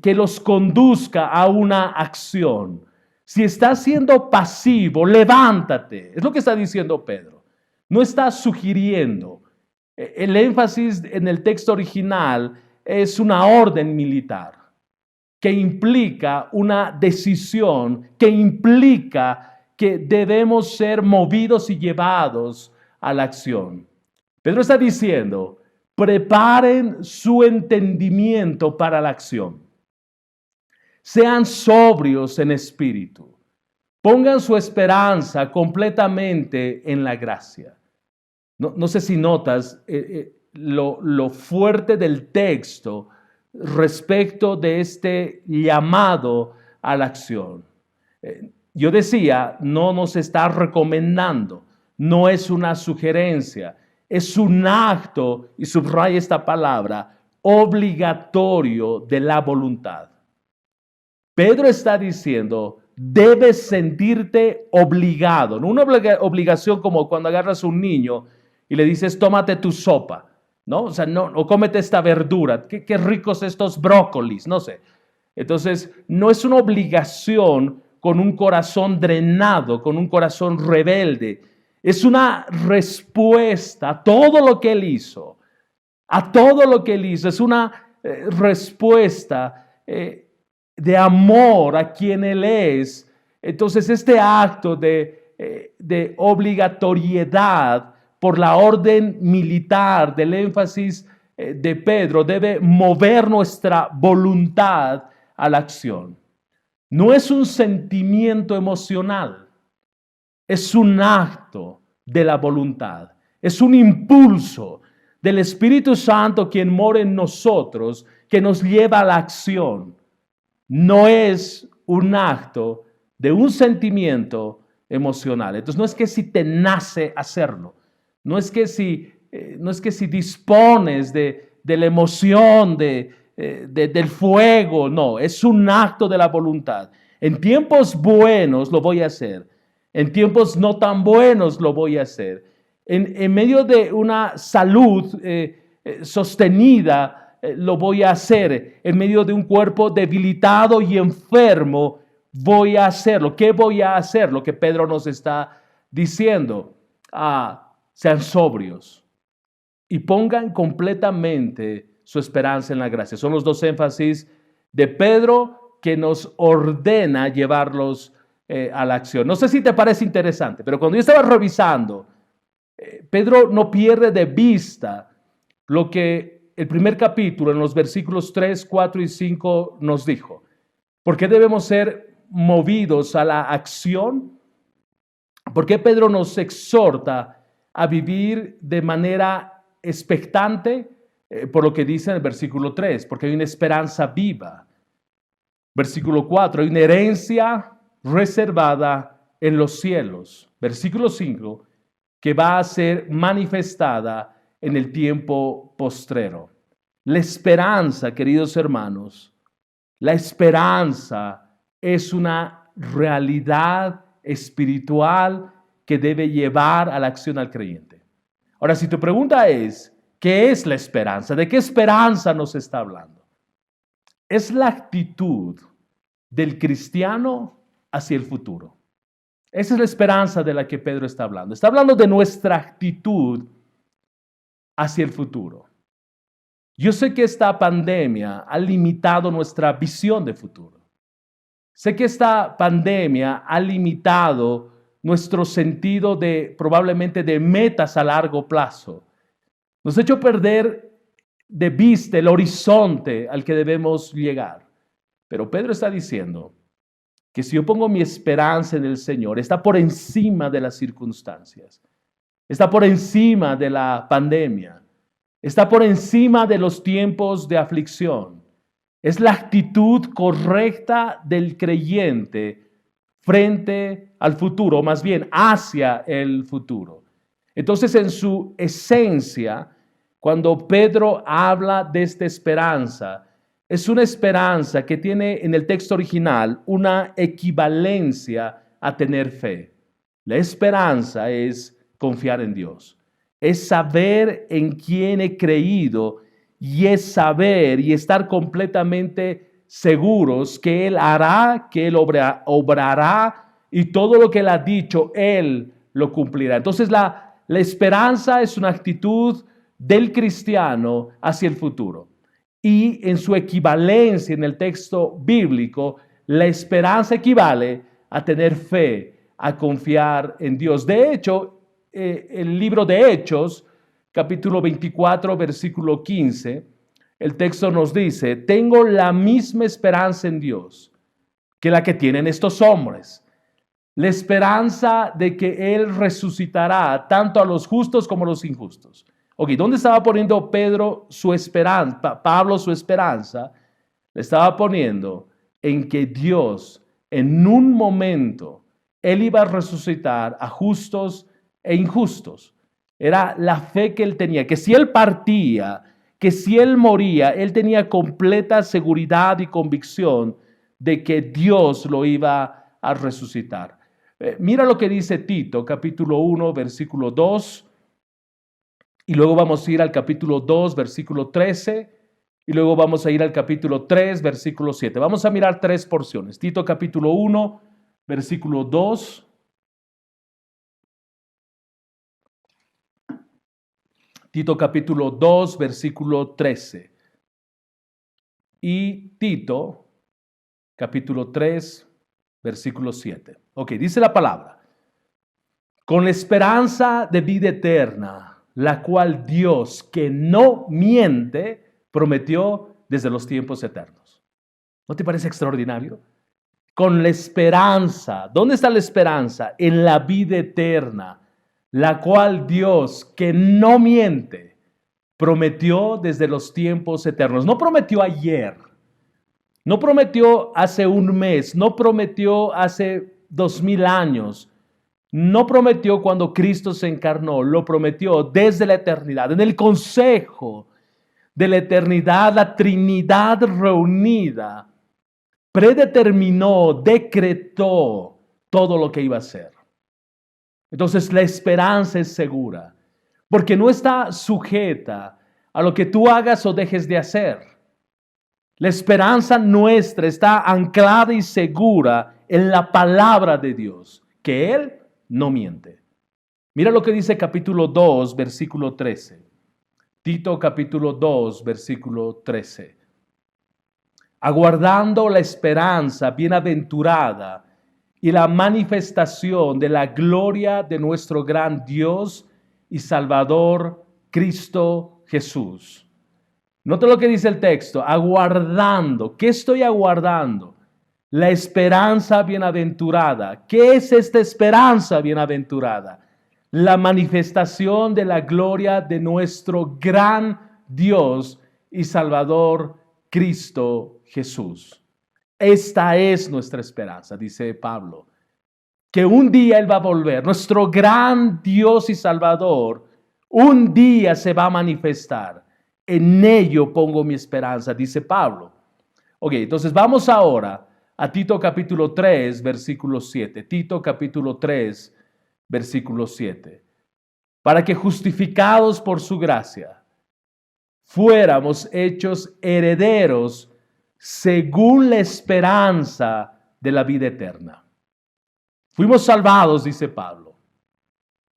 que los conduzca a una acción. Si estás siendo pasivo, levántate. Es lo que está diciendo Pedro. No está sugiriendo. El énfasis en el texto original es una orden militar que implica una decisión, que implica que debemos ser movidos y llevados a la acción. Pedro está diciendo, preparen su entendimiento para la acción. Sean sobrios en espíritu. Pongan su esperanza completamente en la gracia. No sé si notas lo fuerte del texto respecto de este llamado a la acción. Yo decía, no nos está recomendando, no es una sugerencia, es un acto, y subraya esta palabra, obligatorio de la voluntad. Pedro está diciendo, debes sentirte obligado, no una obligación como cuando agarras a un niño y le dices, tómate tu sopa, ¿no? O sea, no, o cómete esta verdura, qué ricos estos brócolis, no sé. Entonces, no es una obligación con un corazón drenado, con un corazón rebelde. Es una respuesta a todo lo que él hizo, a todo lo que él hizo. Es una respuesta de amor a quien él es. Entonces, este acto de obligatoriedad por la orden militar, del énfasis de Pedro, debe mover nuestra voluntad a la acción. No es un sentimiento emocional, es un acto de la voluntad, es un impulso del Espíritu Santo quien mora en nosotros, que nos lleva a la acción. No es un acto de un sentimiento emocional. Entonces no es que si te nace hacerlo, no es que si dispones de la emoción, del fuego, no, es un acto de la voluntad. En tiempos buenos lo voy a hacer, en tiempos no tan buenos lo voy a hacer. En medio de una salud sostenida, lo voy a hacer. En medio de un cuerpo debilitado y enfermo, voy a hacerlo. ¿Qué voy a hacer? Lo que Pedro nos está diciendo. Sean sobrios y pongan completamente su esperanza en la gracia. Son los dos énfasis de Pedro que nos ordena llevarlos a la acción. No sé si te parece interesante, pero cuando yo estaba revisando, Pedro no pierde de vista lo que el primer capítulo en los versículos 3, 4 y 5 nos dijo. ¿Por qué debemos ser movidos a la acción? ¿Por qué Pedro nos exhorta a vivir de manera expectante? Por lo que dice en el versículo 3, porque hay una esperanza viva. Versículo 4, hay una herencia reservada en los cielos. Versículo 5, que va a ser manifestada en el tiempo postrero. La esperanza, queridos hermanos, la esperanza es una realidad espiritual que debe llevar a la acción al creyente. Ahora, si tu pregunta es, ¿qué es la esperanza? ¿De qué esperanza nos está hablando? Es la actitud del cristiano hacia el futuro. Esa es la esperanza de la que Pedro está hablando. Está hablando de nuestra actitud hacia el futuro. Yo sé que esta pandemia ha limitado nuestra visión de futuro. Sé que esta pandemia ha limitado nuestro sentido probablemente de metas a largo plazo. Nos ha hecho perder de vista el horizonte al que debemos llegar. Pero Pedro está diciendo que si yo pongo mi esperanza en el Señor, está por encima de las circunstancias, está por encima de la pandemia, está por encima de los tiempos de aflicción. Es la actitud correcta del creyente frente al futuro, más bien hacia el futuro. Entonces, en su esencia, cuando Pedro habla de esta esperanza, es una esperanza que tiene en el texto original una equivalencia a tener fe. La esperanza es confiar en Dios, es saber en quién he creído y es saber y estar completamente seguros que Él hará, que Él obrará y todo lo que Él ha dicho, Él lo cumplirá. Entonces la esperanza es una actitud del cristiano hacia el futuro. Y en su equivalencia en el texto bíblico, la esperanza equivale a tener fe, a confiar en Dios. De hecho, el libro de Hechos, capítulo 24, versículo 15, el texto nos dice, tengo la misma esperanza en Dios que la que tienen estos hombres. La esperanza de que Él resucitará tanto a los justos como a los injustos. Ok, ¿dónde estaba poniendo Pedro su esperanza? Pablo su esperanza. Le estaba poniendo en que Dios en un momento, Él iba a resucitar a justos e injustos. Era la fe que él tenía, que si él partía, que si él moría, él tenía completa seguridad y convicción de que Dios lo iba a resucitar. Mira lo que dice Tito, capítulo 1, versículo 2, y luego vamos a ir al capítulo 2, versículo 13, y luego vamos a ir al capítulo 3, versículo 7. Vamos a mirar 3 porciones. Tito capítulo 1, versículo 2. Tito capítulo 2, versículo 13. Y Tito capítulo 3, versículo 7. Ok, dice la palabra. Con la esperanza de vida eterna, la cual Dios, que no miente, prometió desde los tiempos eternos. ¿No te parece extraordinario? Con la esperanza. ¿Dónde está la esperanza? En la vida eterna, la cual Dios, que no miente, prometió desde los tiempos eternos. No prometió ayer, no prometió hace un mes, no prometió hace 2000 años, no prometió cuando Cristo se encarnó, lo prometió desde la eternidad. En el consejo de la eternidad, la Trinidad reunida predeterminó, decretó todo lo que iba a ser. Entonces la esperanza es segura, porque no está sujeta a lo que tú hagas o dejes de hacer. La esperanza nuestra está anclada y segura en la palabra de Dios, que Él no miente. Mira lo que dice capítulo 2, versículo 13. Tito capítulo 2, versículo 13. Aguardando la esperanza bienaventurada y la manifestación de la gloria de nuestro gran Dios y Salvador, Cristo Jesús. Nota lo que dice el texto, aguardando. ¿Qué estoy aguardando? La esperanza bienaventurada. ¿Qué es esta esperanza bienaventurada? La manifestación de la gloria de nuestro gran Dios y Salvador, Cristo Jesús. Esta es nuestra esperanza, dice Pablo, que un día Él va a volver. Nuestro gran Dios y Salvador, un día se va a manifestar. En ello pongo mi esperanza, dice Pablo. Ok, entonces vamos ahora a Tito capítulo 3, versículo 7. Tito capítulo 3, versículo 7. Para que justificados por su gracia, fuéramos hechos herederos según la esperanza de la vida eterna. Fuimos salvados, dice Pablo.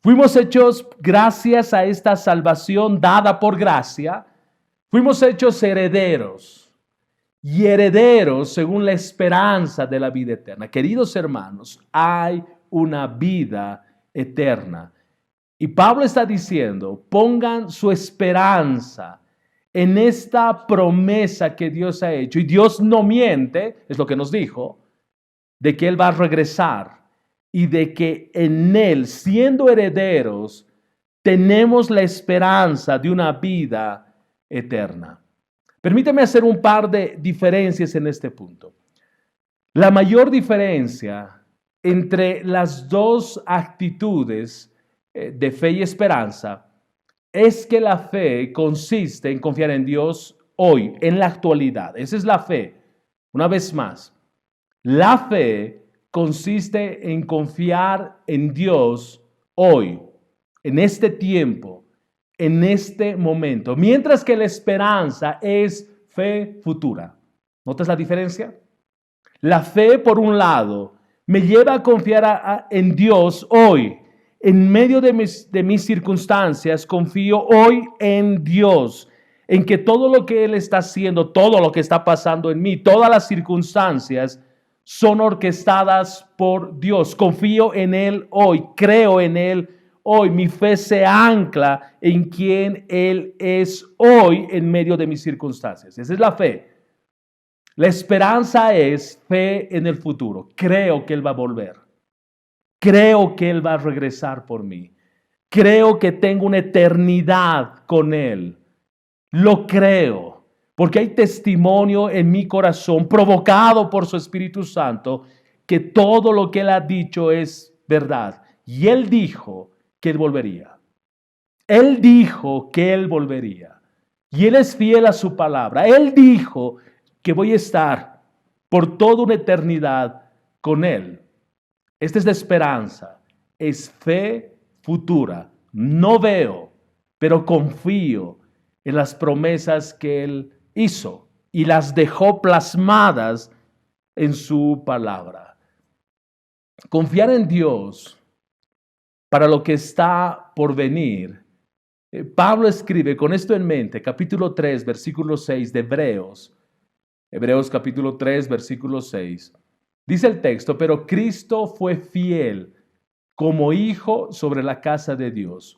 Fuimos hechos gracias a esta salvación dada por gracia. Fuimos hechos herederos y herederos según la esperanza de la vida eterna. Queridos hermanos, hay una vida eterna. Y Pablo está diciendo, pongan su esperanza en esta promesa que Dios ha hecho. Y Dios no miente, es lo que nos dijo, de que Él va a regresar y de que en Él, siendo herederos, tenemos la esperanza de una vida eterna. Permíteme hacer un par de diferencias en este punto. La mayor diferencia entre las dos actitudes de fe y esperanza es que la fe consiste en confiar en Dios hoy, en la actualidad. Esa es la fe. Una vez más, la fe consiste en confiar en Dios hoy, en este tiempo, en este momento. Mientras que la esperanza es fe futura. ¿Notas la diferencia? La fe, por un lado, me lleva a confiar en Dios hoy. En medio de mis circunstancias, confío hoy en Dios, en que todo lo que Él está haciendo, todo lo que está pasando en mí, todas las circunstancias son orquestadas por Dios. Confío en Él hoy, creo en Él hoy. Mi fe se ancla en quien Él es hoy en medio de mis circunstancias. Esa es la fe. La esperanza es fe en el futuro. Creo que Él va a volver. Creo que Él va a regresar por mí. Creo que tengo una eternidad con Él. Lo creo, porque hay testimonio en mi corazón provocado por su Espíritu Santo que todo lo que Él ha dicho es verdad. Y Él dijo que Él volvería. Él dijo que Él volvería. Y Él es fiel a su palabra. Él dijo que voy a estar por toda una eternidad con Él. Esta es la esperanza. Es fe futura. No veo, pero confío en las promesas que Él hizo y las dejó plasmadas en su palabra. Confiar en Dios para lo que está por venir. Pablo escribe con esto en mente, capítulo 3, versículo 6 de Hebreos. Hebreos capítulo 3, versículo 6. Dice el texto, pero Cristo fue fiel como hijo sobre la casa de Dios,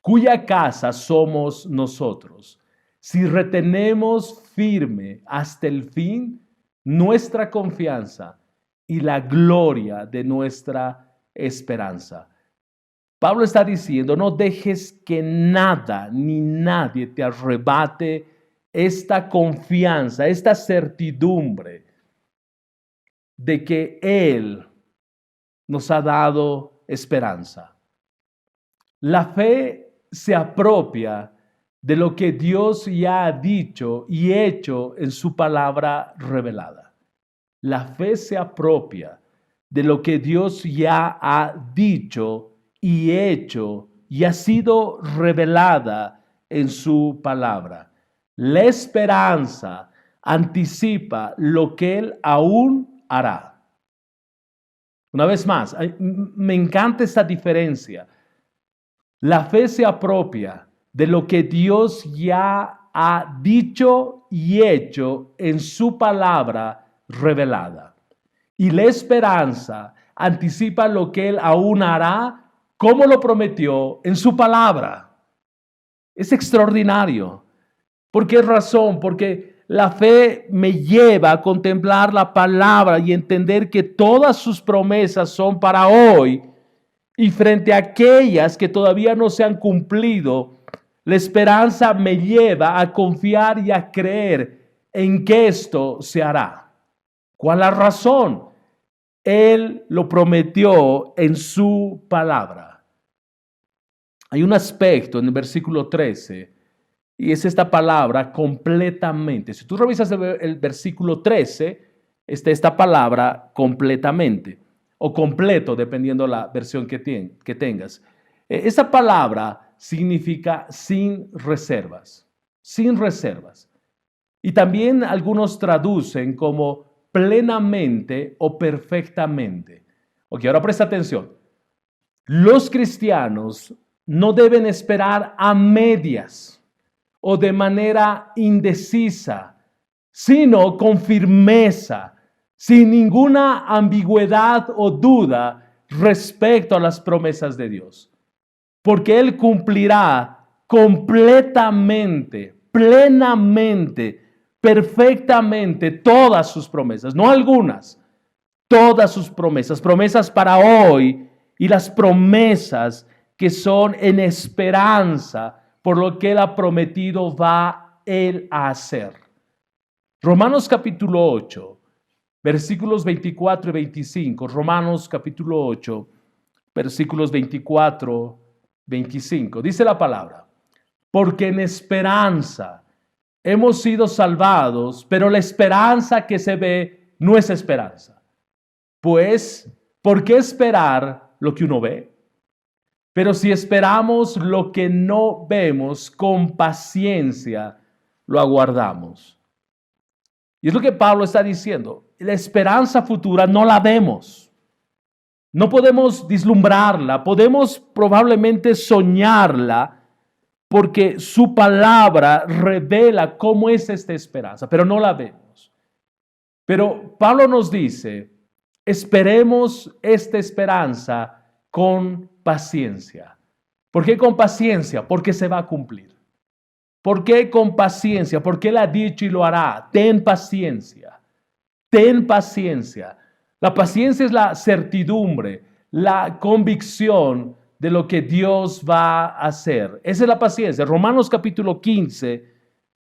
cuya casa somos nosotros, si retenemos firme hasta el fin nuestra confianza y la gloria de nuestra esperanza. Pablo está diciendo, no dejes que nada ni nadie te arrebate esta confianza, esta certidumbre de que Él nos ha dado esperanza. La fe se apropia de lo que Dios ya ha dicho y hecho en su palabra revelada. La fe se apropia de lo que Dios ya ha dicho y hecho y ha sido revelada en su palabra. La esperanza anticipa lo que Él aún hará. Una vez más, me encanta esta diferencia. La fe se apropia de lo que Dios ya ha dicho y hecho en su palabra revelada. Y la esperanza anticipa lo que Él aún hará, como lo prometió en su palabra. Es extraordinario. ¿Por qué razón? Porque la fe me lleva a contemplar la palabra y entender que todas sus promesas son para hoy. Y frente a aquellas que todavía no se han cumplido, la esperanza me lleva a confiar y a creer en que esto se hará. ¿Cuál es la razón? Él lo prometió en su palabra. Hay un aspecto en el versículo 13 y es esta palabra completamente. Si tú revisas el versículo 13, está esta palabra completamente o completo, dependiendo la versión que tengas. Esa palabra significa sin reservas, sin reservas. Y también algunos traducen como plenamente o perfectamente. Ok, ahora presta atención. Los cristianos no deben esperar a medias o de manera indecisa, sino con firmeza, sin ninguna ambigüedad o duda respecto a las promesas de Dios. Porque Él cumplirá completamente, plenamente, perfectamente todas sus promesas, no algunas, todas sus promesas, promesas para hoy y las promesas que son en esperanza por lo que Él ha prometido va Él a hacer. Romanos capítulo 8, versículos 24 y 25. Romanos capítulo 8, versículos 24, 25. Dice la palabra, porque en esperanza hemos sido salvados, pero la esperanza que se ve no es esperanza. Pues, ¿por qué esperar lo que uno ve? Pero si esperamos lo que no vemos, con paciencia lo aguardamos. Y es lo que Pablo está diciendo. La esperanza futura no la vemos. No podemos vislumbrarla. Podemos probablemente soñarla porque su palabra revela cómo es esta esperanza, pero no la vemos. Pero Pablo nos dice, esperemos esta esperanza con paciencia. ¿Por qué con paciencia? Porque se va a cumplir. ¿Por qué con paciencia? Porque Él ha dicho y lo hará. Ten paciencia. Ten paciencia. La paciencia es la certidumbre, la convicción de lo que Dios va a hacer. Esa es la paciencia. Romanos capítulo 15,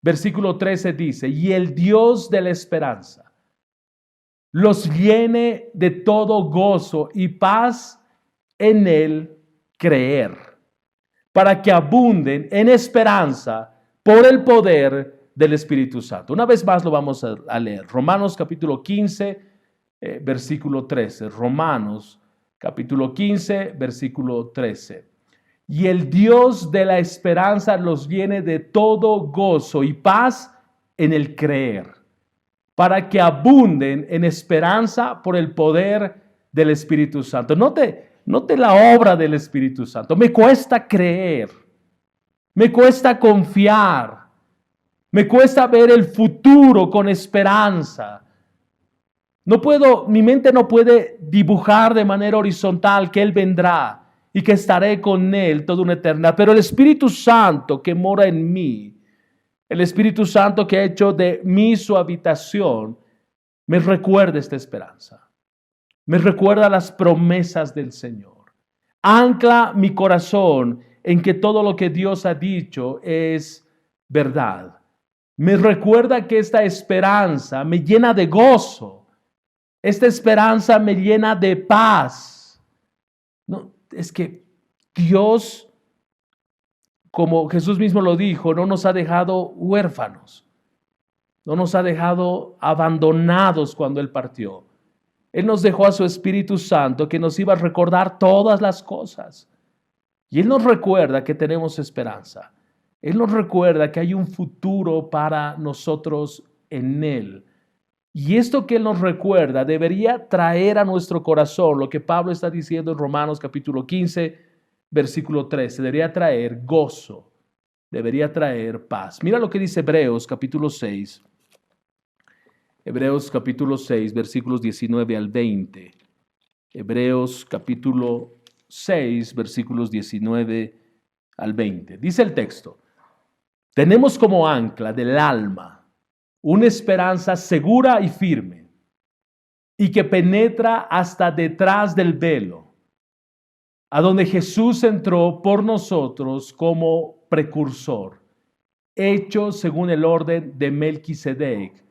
versículo 13 dice, y el Dios de la esperanza los llene de todo gozo y paz en Él creer, para que abunden en esperanza por el poder del Espíritu Santo. Una vez más lo vamos a leer. Romanos capítulo 15, versículo 13. Romanos capítulo 15, versículo 13. Y el Dios de la esperanza los llene de todo gozo y paz en el creer, para que abunden en esperanza por el poder del Espíritu Santo. Note la obra del Espíritu Santo. Me cuesta creer, me cuesta confiar, me cuesta ver el futuro con esperanza. Mi mente no puede dibujar de manera horizontal que Él vendrá y que estaré con Él toda una eternidad. Pero el Espíritu Santo que mora en mí, el Espíritu Santo que ha hecho de mí su habitación, me recuerda esta esperanza. Me recuerda las promesas del Señor. Ancla mi corazón en que todo lo que Dios ha dicho es verdad. Me recuerda que esta esperanza me llena de gozo. Esta esperanza me llena de paz. No, es que Dios, como Jesús mismo lo dijo, no nos ha dejado huérfanos. No nos ha dejado abandonados cuando Él partió. Él nos dejó a su Espíritu Santo que nos iba a recordar todas las cosas. Y Él nos recuerda que tenemos esperanza. Él nos recuerda que hay un futuro para nosotros en Él. Y esto que Él nos recuerda debería traer a nuestro corazón lo que Pablo está diciendo en Romanos capítulo 15, versículo 13. Debería traer gozo, debería traer paz. Mira lo que dice Hebreos capítulo 6. Hebreos capítulo 6, versículos 19 al 20. Hebreos capítulo 6, versículos 19 al 20. Dice el texto: tenemos como ancla del alma una esperanza segura y firme, y que penetra hasta detrás del velo, a donde Jesús entró por nosotros como precursor, hecho según el orden de Melquisedec,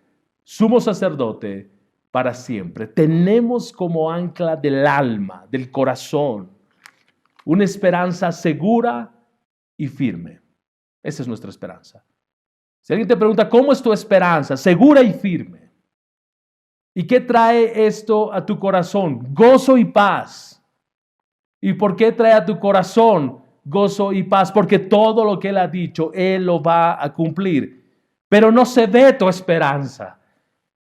sumo sacerdote para siempre. Tenemos como ancla del alma, del corazón, una esperanza segura y firme. Esa es nuestra esperanza. Si alguien te pregunta, ¿cómo es tu esperanza? Segura y firme. ¿Y qué trae esto a tu corazón? Gozo y paz. ¿Y por qué trae a tu corazón gozo y paz? Porque todo lo que Él ha dicho, Él lo va a cumplir. Pero no se ve tu esperanza.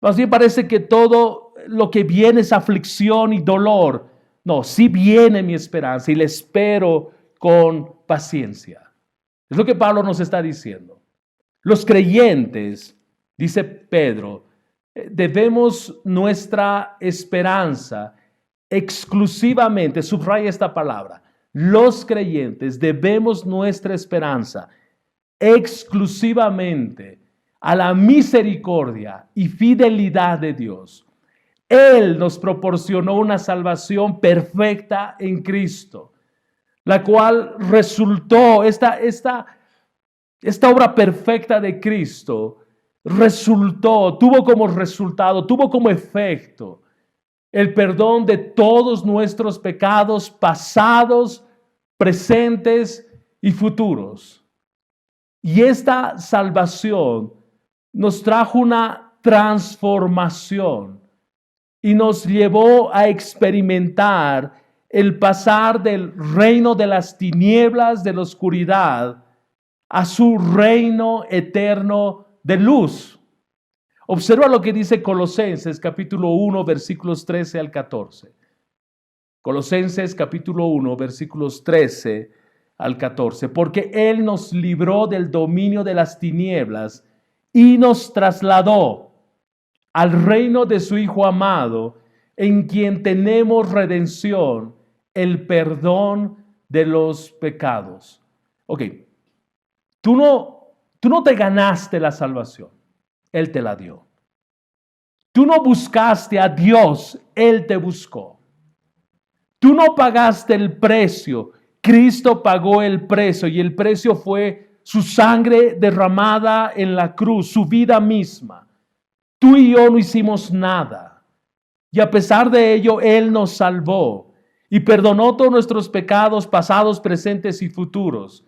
Más bien parece que todo lo que viene es aflicción y dolor. No, sí viene mi esperanza y la espero con paciencia. Es lo que Pablo nos está diciendo. Los creyentes, dice Pedro, debemos nuestra esperanza exclusivamente, subraya esta palabra, los creyentes debemos nuestra esperanza exclusivamente a la misericordia y fidelidad de Dios. Él nos proporcionó una salvación perfecta en Cristo, la cual resultó, esta obra perfecta de Cristo tuvo como resultado, tuvo como efecto el perdón de todos nuestros pecados pasados, presentes y futuros. Y esta salvación nos trajo una transformación y nos llevó a experimentar el pasar del reino de las tinieblas, de la oscuridad, a su reino eterno de luz. Observa lo que dice Colosenses capítulo 1, versículos 13 al 14. Colosenses capítulo 1, versículos 13 al 14. Porque Él nos libró del dominio de las tinieblas y nos trasladó al reino de su Hijo amado, en quien tenemos redención, el perdón de los pecados. Ok, tú no te ganaste la salvación, Él te la dio. Tú no buscaste a Dios, Él te buscó. Tú no pagaste el precio, Cristo pagó el precio, y el precio fue su sangre derramada en la cruz, su vida misma. Tú y yo no hicimos nada, y a pesar de ello, Él nos salvó y perdonó todos nuestros pecados pasados, presentes y futuros.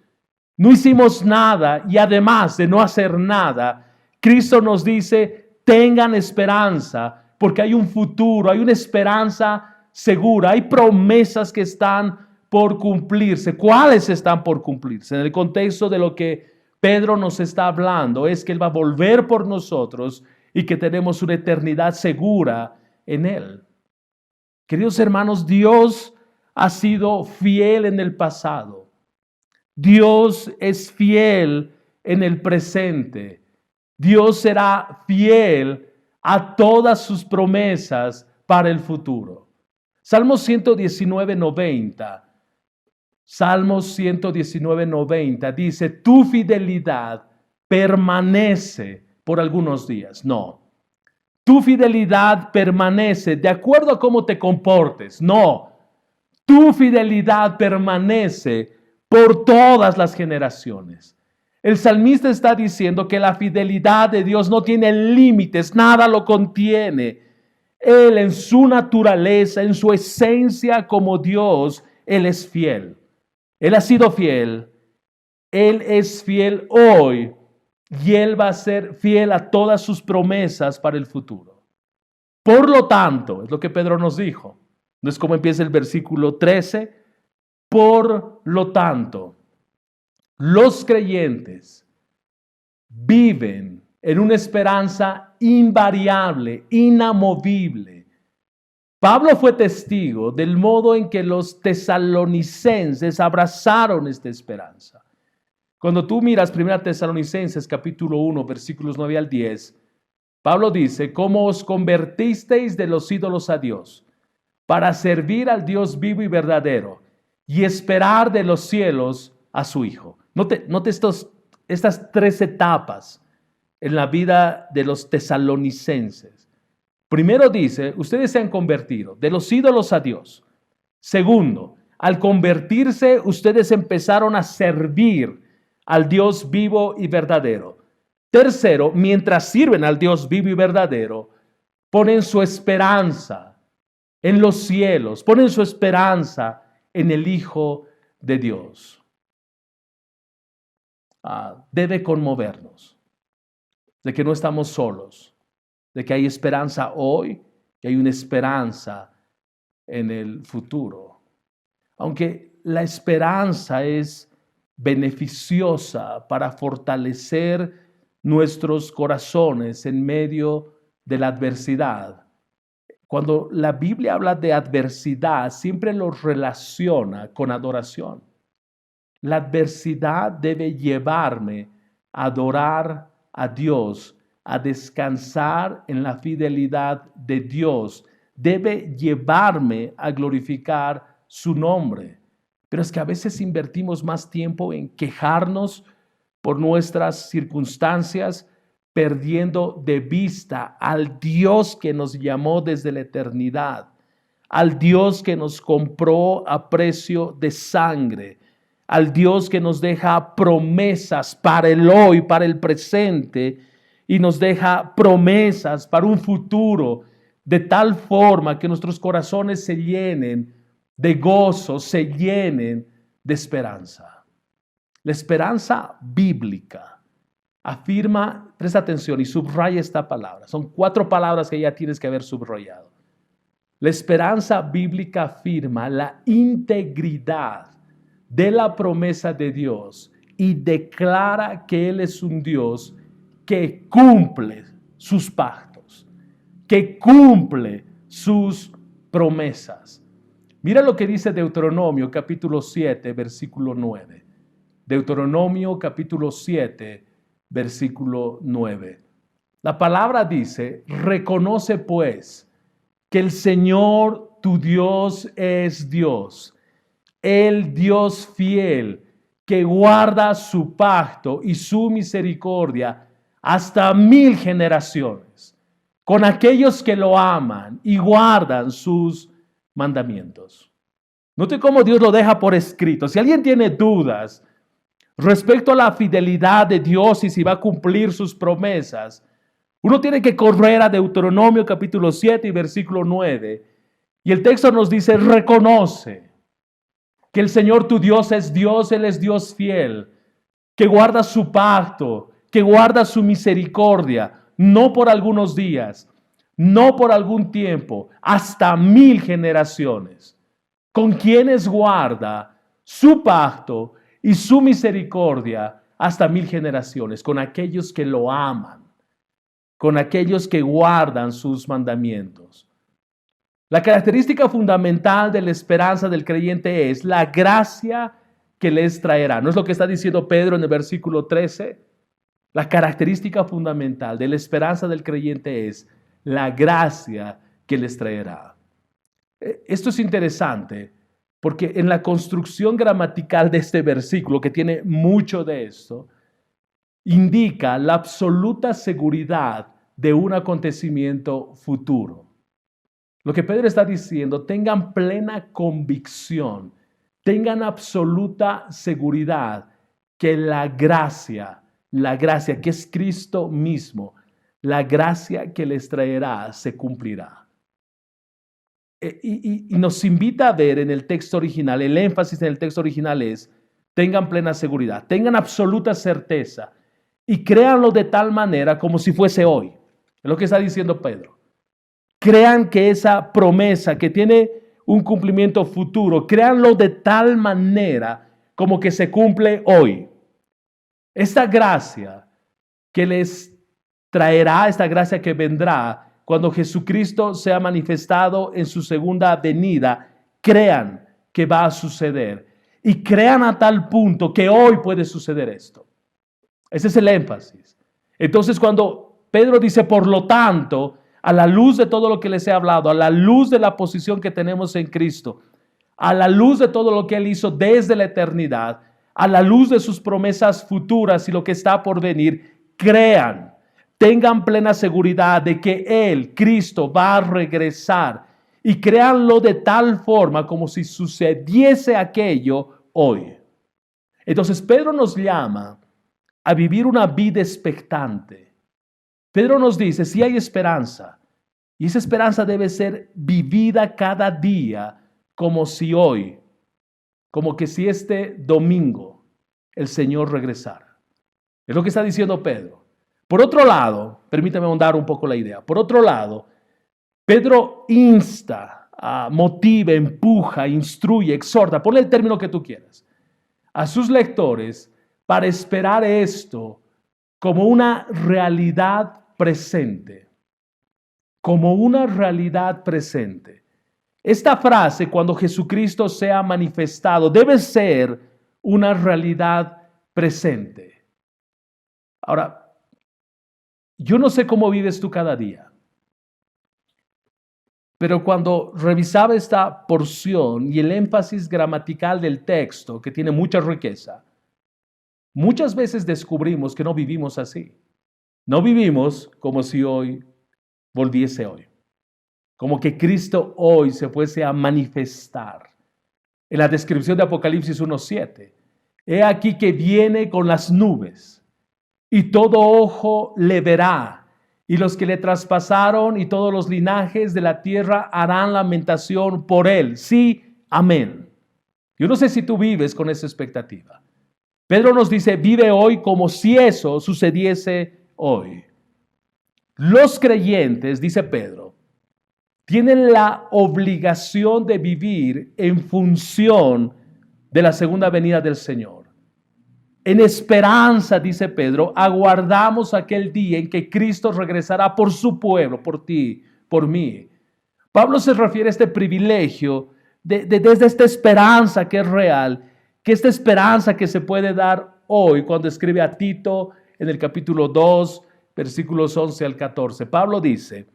no hicimos nada y además de no hacer nada, Cristo nos dice, tengan esperanza porque hay un futuro, hay una esperanza segura, hay promesas que están por cumplirse. ¿Cuáles están por cumplirse? En el contexto de lo que Pedro nos está hablando es que Él va a volver por nosotros y que tenemos una eternidad segura en Él. Queridos hermanos, Dios ha sido fiel en el pasado. Dios es fiel en el presente. Dios será fiel a todas sus promesas para el futuro. Salmo 119:90. Salmos 119:90 dice, tu fidelidad permanece por algunos días. No, tu fidelidad permanece de acuerdo a cómo te comportes. No, tu fidelidad permanece por todas las generaciones. El salmista está diciendo que la fidelidad de Dios no tiene límites, nada lo contiene. Él en su naturaleza, en su esencia como Dios, Él es fiel. Él ha sido fiel, Él es fiel hoy y Él va a ser fiel a todas sus promesas para el futuro. Por lo tanto, es lo que Pedro nos dijo, no es como empieza el versículo 13, por lo tanto, los creyentes viven en una esperanza invariable, inamovible. Pablo fue testigo del modo en que los tesalonicenses abrazaron esta esperanza. Cuando tú miras 1 Tesalonicenses capítulo 1, versículos 9 al 10, Pablo dice, ¿cómo os convertisteis de los ídolos a Dios para servir al Dios vivo y verdadero y esperar de los cielos a su Hijo? Note estas tres etapas en la vida de los tesalonicenses. Primero dice, ustedes se han convertido de los ídolos a Dios. Segundo, al convertirse, ustedes empezaron a servir al Dios vivo y verdadero. Tercero, mientras sirven al Dios vivo y verdadero, ponen su esperanza en los cielos, ponen su esperanza en el Hijo de Dios. Debe conmovernos de que no estamos solos, de que hay esperanza hoy, que hay una esperanza en el futuro. Aunque la esperanza es beneficiosa para fortalecer nuestros corazones en medio de la adversidad. Cuando la Biblia habla de adversidad, siempre lo relaciona con adoración. La adversidad debe llevarme a adorar a Dios, a descansar en la fidelidad de Dios. Debe llevarme a glorificar su nombre. Pero es que a veces invertimos más tiempo en quejarnos por nuestras circunstancias, perdiendo de vista al Dios que nos llamó desde la eternidad, al Dios que nos compró a precio de sangre, al Dios que nos deja promesas para el hoy, para el presente, y nos deja promesas para un futuro, de tal forma que nuestros corazones se llenen de gozo, se llenen de esperanza. La esperanza bíblica afirma, presta atención y subraya esta palabra. Son 4 palabras que ya tienes que haber subrayado. La esperanza bíblica afirma la integridad de la promesa de Dios y declara que Él es un Dios que cumple sus pactos, que cumple sus promesas. Mira lo que dice Deuteronomio capítulo 7, versículo 9. Deuteronomio capítulo 7, versículo 9. La palabra dice, reconoce pues que el Señor tu Dios es Dios, el Dios fiel que guarda su pacto y su misericordia hasta 1000 generaciones, con aquellos que lo aman y guardan sus mandamientos. Note cómo Dios lo deja por escrito. Si alguien tiene dudas respecto a la fidelidad de Dios y si va a cumplir sus promesas, uno tiene que correr a Deuteronomio capítulo 7 y versículo 9. Y el texto nos dice, reconoce que el Señor tu Dios es Dios, Él es Dios fiel, que guarda su pacto, que guarda su misericordia, no por algunos días, no por algún tiempo, hasta 1000 generaciones, con quienes guarda su pacto y su misericordia hasta 1000 generaciones, con aquellos que lo aman, con aquellos que guardan sus mandamientos. La característica fundamental de la esperanza del creyente es la gracia que les traerá. ¿No es lo que está diciendo Pedro en el versículo 13? La característica fundamental de la esperanza del creyente es la gracia que les traerá. Esto es interesante porque en la construcción gramatical de este versículo, que tiene mucho de esto, indica la absoluta seguridad de un acontecimiento futuro. Lo que Pedro está diciendo, tengan plena convicción, tengan absoluta seguridad que la gracia que es Cristo mismo, la gracia que les traerá se cumplirá. Y nos invita a ver en el texto original, el énfasis en el texto original es, tengan plena seguridad, tengan absoluta certeza y créanlo de tal manera como si fuese hoy. Es lo que está diciendo Pedro. Crean que esa promesa que tiene un cumplimiento futuro, créanlo de tal manera como que se cumple hoy. Esta gracia que les traerá, esta gracia que vendrá cuando Jesucristo sea manifestado en su segunda venida, crean que va a suceder. Y crean a tal punto que hoy puede suceder esto. Ese es el énfasis. Entonces cuando Pedro dice, por lo tanto, a la luz de todo lo que les he hablado, a la luz de la posición que tenemos en Cristo, a la luz de todo lo que Él hizo desde la eternidad, a la luz de sus promesas futuras y lo que está por venir, crean, tengan plena seguridad de que Él, Cristo, va a regresar y créanlo de tal forma como si sucediese aquello hoy. Entonces Pedro nos llama a vivir una vida expectante. Pedro nos dice, si hay esperanza, y esa esperanza debe ser vivida cada día como si hoy, como que si este domingo el Señor regresara. Es lo que está diciendo Pedro. Por otro lado, permítame ahondar un poco la idea. Por otro lado, Pedro insta, motiva, empuja, instruye, exhorta, ponle el término que tú quieras, a sus lectores para esperar esto como una realidad presente. Como una realidad presente. Esta frase, cuando Jesucristo sea manifestado, debe ser una realidad presente. Ahora, yo no sé cómo vives tú cada día, pero cuando revisaba esta porción y el énfasis gramatical del texto, que tiene mucha riqueza, muchas veces descubrimos que no vivimos así. No vivimos como si hoy volviese hoy. Como que Cristo hoy se fuese a manifestar. En la descripción de Apocalipsis 1:7, he aquí que viene con las nubes, y todo ojo le verá, y los que le traspasaron y todos los linajes de la tierra harán lamentación por él. Sí, amén. Yo no sé si tú vives con esa expectativa. Pedro nos dice, vive hoy como si eso sucediese hoy. Los creyentes, dice Pedro, tienen la obligación de vivir en función de la segunda venida del Señor. En esperanza, dice Pedro, aguardamos aquel día en que Cristo regresará por su pueblo, por ti, por mí. Pablo se refiere a este privilegio desde esta esperanza que es real, que esta esperanza que se puede dar hoy cuando escribe a Tito en el capítulo 2, versículos 11 al 14. Pablo dice,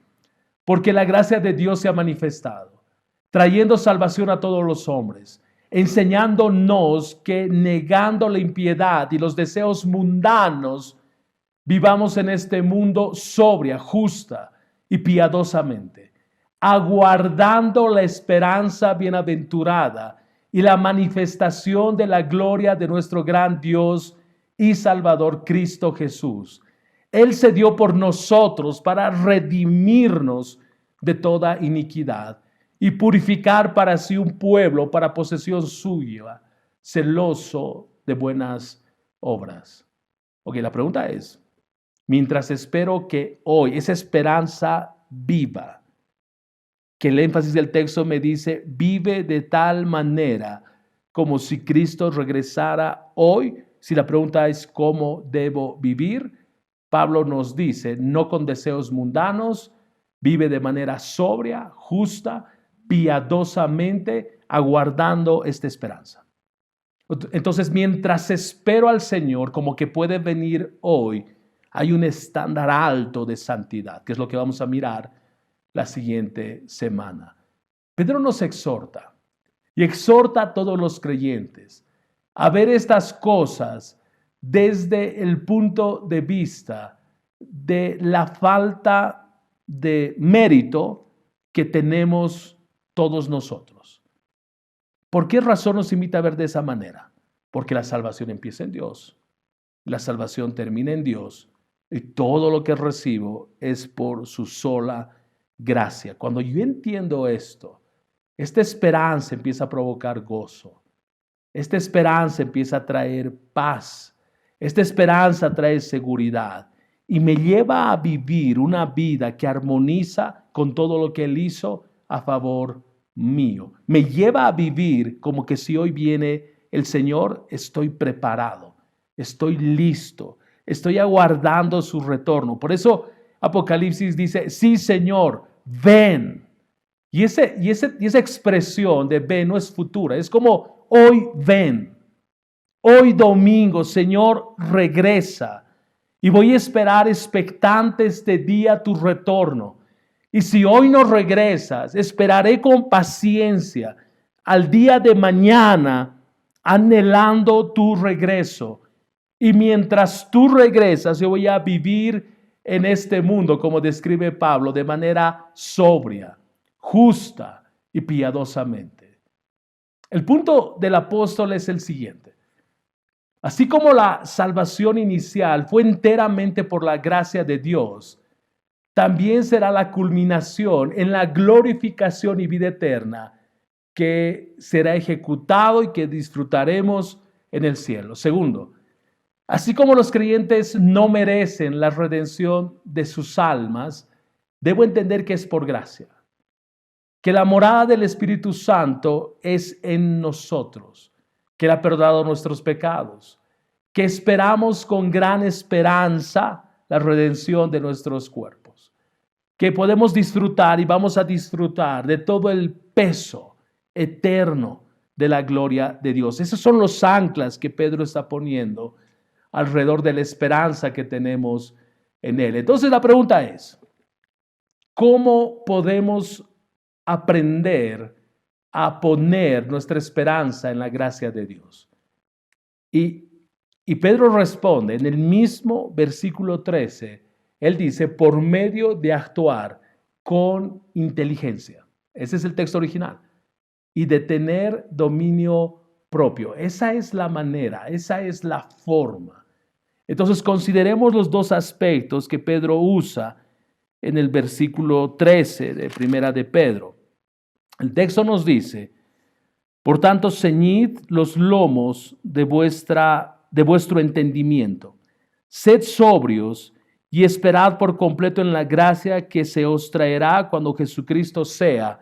porque la gracia de Dios se ha manifestado, trayendo salvación a todos los hombres, enseñándonos que negando la impiedad y los deseos mundanos, vivamos en este mundo sobria, justa y piadosamente, aguardando la esperanza bienaventurada y la manifestación de la gloria de nuestro gran Dios y Salvador Cristo Jesús. Él se dio por nosotros para redimirnos de toda iniquidad y purificar para sí un pueblo para posesión suya, celoso de buenas obras. Ok, la pregunta es, mientras espero que hoy esa esperanza viva, que el énfasis del texto me dice, vive de tal manera como si Cristo regresara hoy. Si la pregunta es cómo debo vivir, Pablo nos dice, no con deseos mundanos, vive de manera sobria, justa, piadosamente, aguardando esta esperanza. Entonces, mientras espero al Señor, como que puede venir hoy, hay un estándar alto de santidad, que es lo que vamos a mirar la siguiente semana. Pedro nos exhorta y exhorta a todos los creyentes a ver estas cosas desde el punto de vista de la falta de mérito que tenemos todos nosotros. ¿Por qué razón nos invita a ver de esa manera? Porque la salvación empieza en Dios, la salvación termina en Dios y todo lo que recibo es por su sola gracia. Cuando yo entiendo esto, esta esperanza empieza a provocar gozo. Esta esperanza empieza a traer paz. Esta esperanza trae seguridad y me lleva a vivir una vida que armoniza con todo lo que Él hizo a favor mío. Me lleva a vivir como que si hoy viene el Señor, estoy preparado, estoy listo, estoy aguardando su retorno. Por eso Apocalipsis dice, sí Señor, ven. Y esa expresión de ven no es futura, es como hoy ven, hoy domingo, Señor, regresa. Y voy a esperar expectante este día tu retorno. Y si hoy no regresas, esperaré con paciencia al día de mañana, anhelando tu regreso. Y mientras tú regresas, yo voy a vivir en este mundo, como describe Pablo, de manera sobria, justa y piadosamente. El punto del apóstol es el siguiente. Así como la salvación inicial fue enteramente por la gracia de Dios, también será la culminación en la glorificación y vida eterna que será ejecutado y que disfrutaremos en el cielo. Segundo, así como los creyentes no merecen la redención de sus almas, debo entender que es por gracia, que la morada del Espíritu Santo es en nosotros, que Él ha perdonado nuestros pecados, que esperamos con gran esperanza la redención de nuestros cuerpos, que podemos disfrutar y vamos a disfrutar de todo el peso eterno de la gloria de Dios. Esos son los anclas que Pedro está poniendo alrededor de la esperanza que tenemos en Él. Entonces la pregunta es, ¿cómo podemos aprender a poner nuestra esperanza en la gracia de Dios? Y Pedro responde en el mismo versículo 13, él dice, por medio de actuar con inteligencia. Ese es el texto original. Y de tener dominio propio. Esa es la manera, esa es la forma. Entonces consideremos los dos aspectos que Pedro usa en el versículo 13 de Primera de Pedro. El texto nos dice, por tanto, ceñid los lomos de vuestro entendimiento. Sed sobrios y esperad por completo en la gracia que se os traerá cuando Jesucristo sea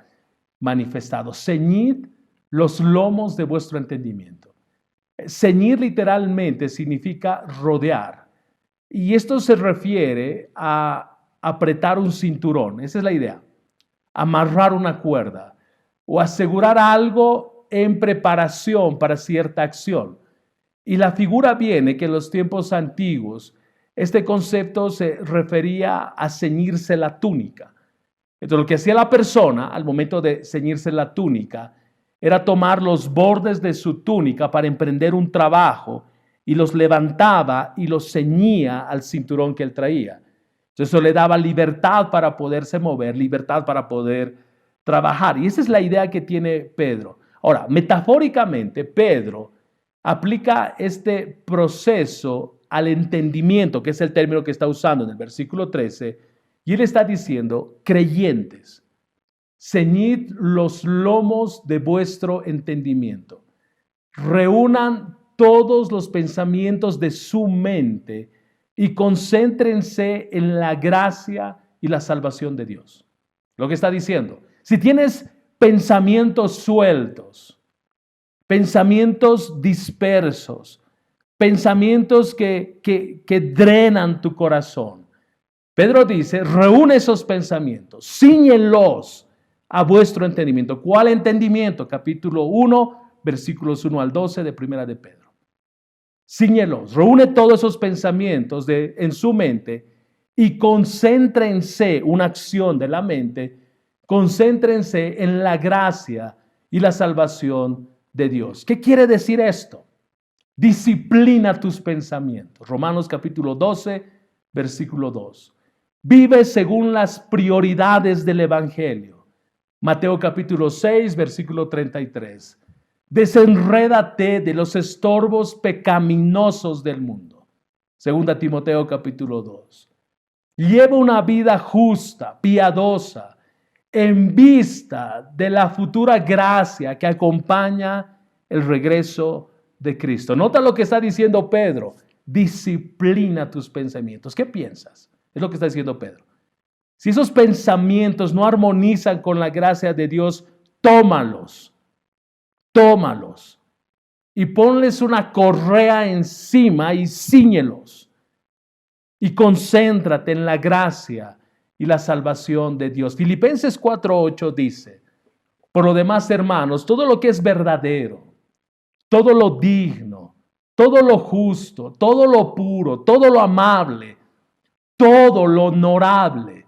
manifestado. Ceñid los lomos de vuestro entendimiento. Ceñir literalmente significa rodear. Y esto se refiere a apretar un cinturón. Esa es la idea. Amarrar una cuerda o asegurar algo en preparación para cierta acción. Y la figura viene que en los tiempos antiguos este concepto se refería a ceñirse la túnica. Entonces lo que hacía la persona al momento de ceñirse la túnica era tomar los bordes de su túnica para emprender un trabajo y los levantaba y los ceñía al cinturón que él traía. Entonces eso le daba libertad para poderse mover, libertad para poder trabajar. Y esa es la idea que tiene Pedro. Ahora, metafóricamente, Pedro aplica este proceso al entendimiento, que es el término que está usando en el versículo 13, y él está diciendo, creyentes, ceñid los lomos de vuestro entendimiento. Reúnan todos los pensamientos de su mente y concéntrense en la gracia y la salvación de Dios. Lo que está diciendo, si tienes pensamientos sueltos, pensamientos dispersos, pensamientos que drenan tu corazón, Pedro dice, reúne esos pensamientos, cíñelos a vuestro entendimiento. ¿Cuál entendimiento? Capítulo 1, versículos 1 al 12 de Primera de Pedro. Cíñelos, reúne todos esos pensamientos en su mente y concéntrense, una acción de la mente, concéntrense en la gracia y la salvación de Dios. ¿Qué quiere decir esto? Disciplina tus pensamientos. Romanos capítulo 12, versículo 2. Vive según las prioridades del Evangelio. Mateo capítulo 6, versículo 33. Desenrédate de los estorbos pecaminosos del mundo. Segunda Timoteo capítulo 2. Lleva una vida justa, piadosa, en vista de la futura gracia que acompaña el regreso de Cristo. Nota lo que está diciendo Pedro. Disciplina tus pensamientos. ¿Qué piensas? Es lo que está diciendo Pedro. Si esos pensamientos no armonizan con la gracia de Dios, tómalos y ponles una correa encima y cíñelos y concéntrate en la gracia y la salvación de Dios. Filipenses 4:8 dice, por lo demás, hermanos, todo lo que es verdadero, todo lo digno, todo lo justo, todo lo puro, todo lo amable, todo lo honorable,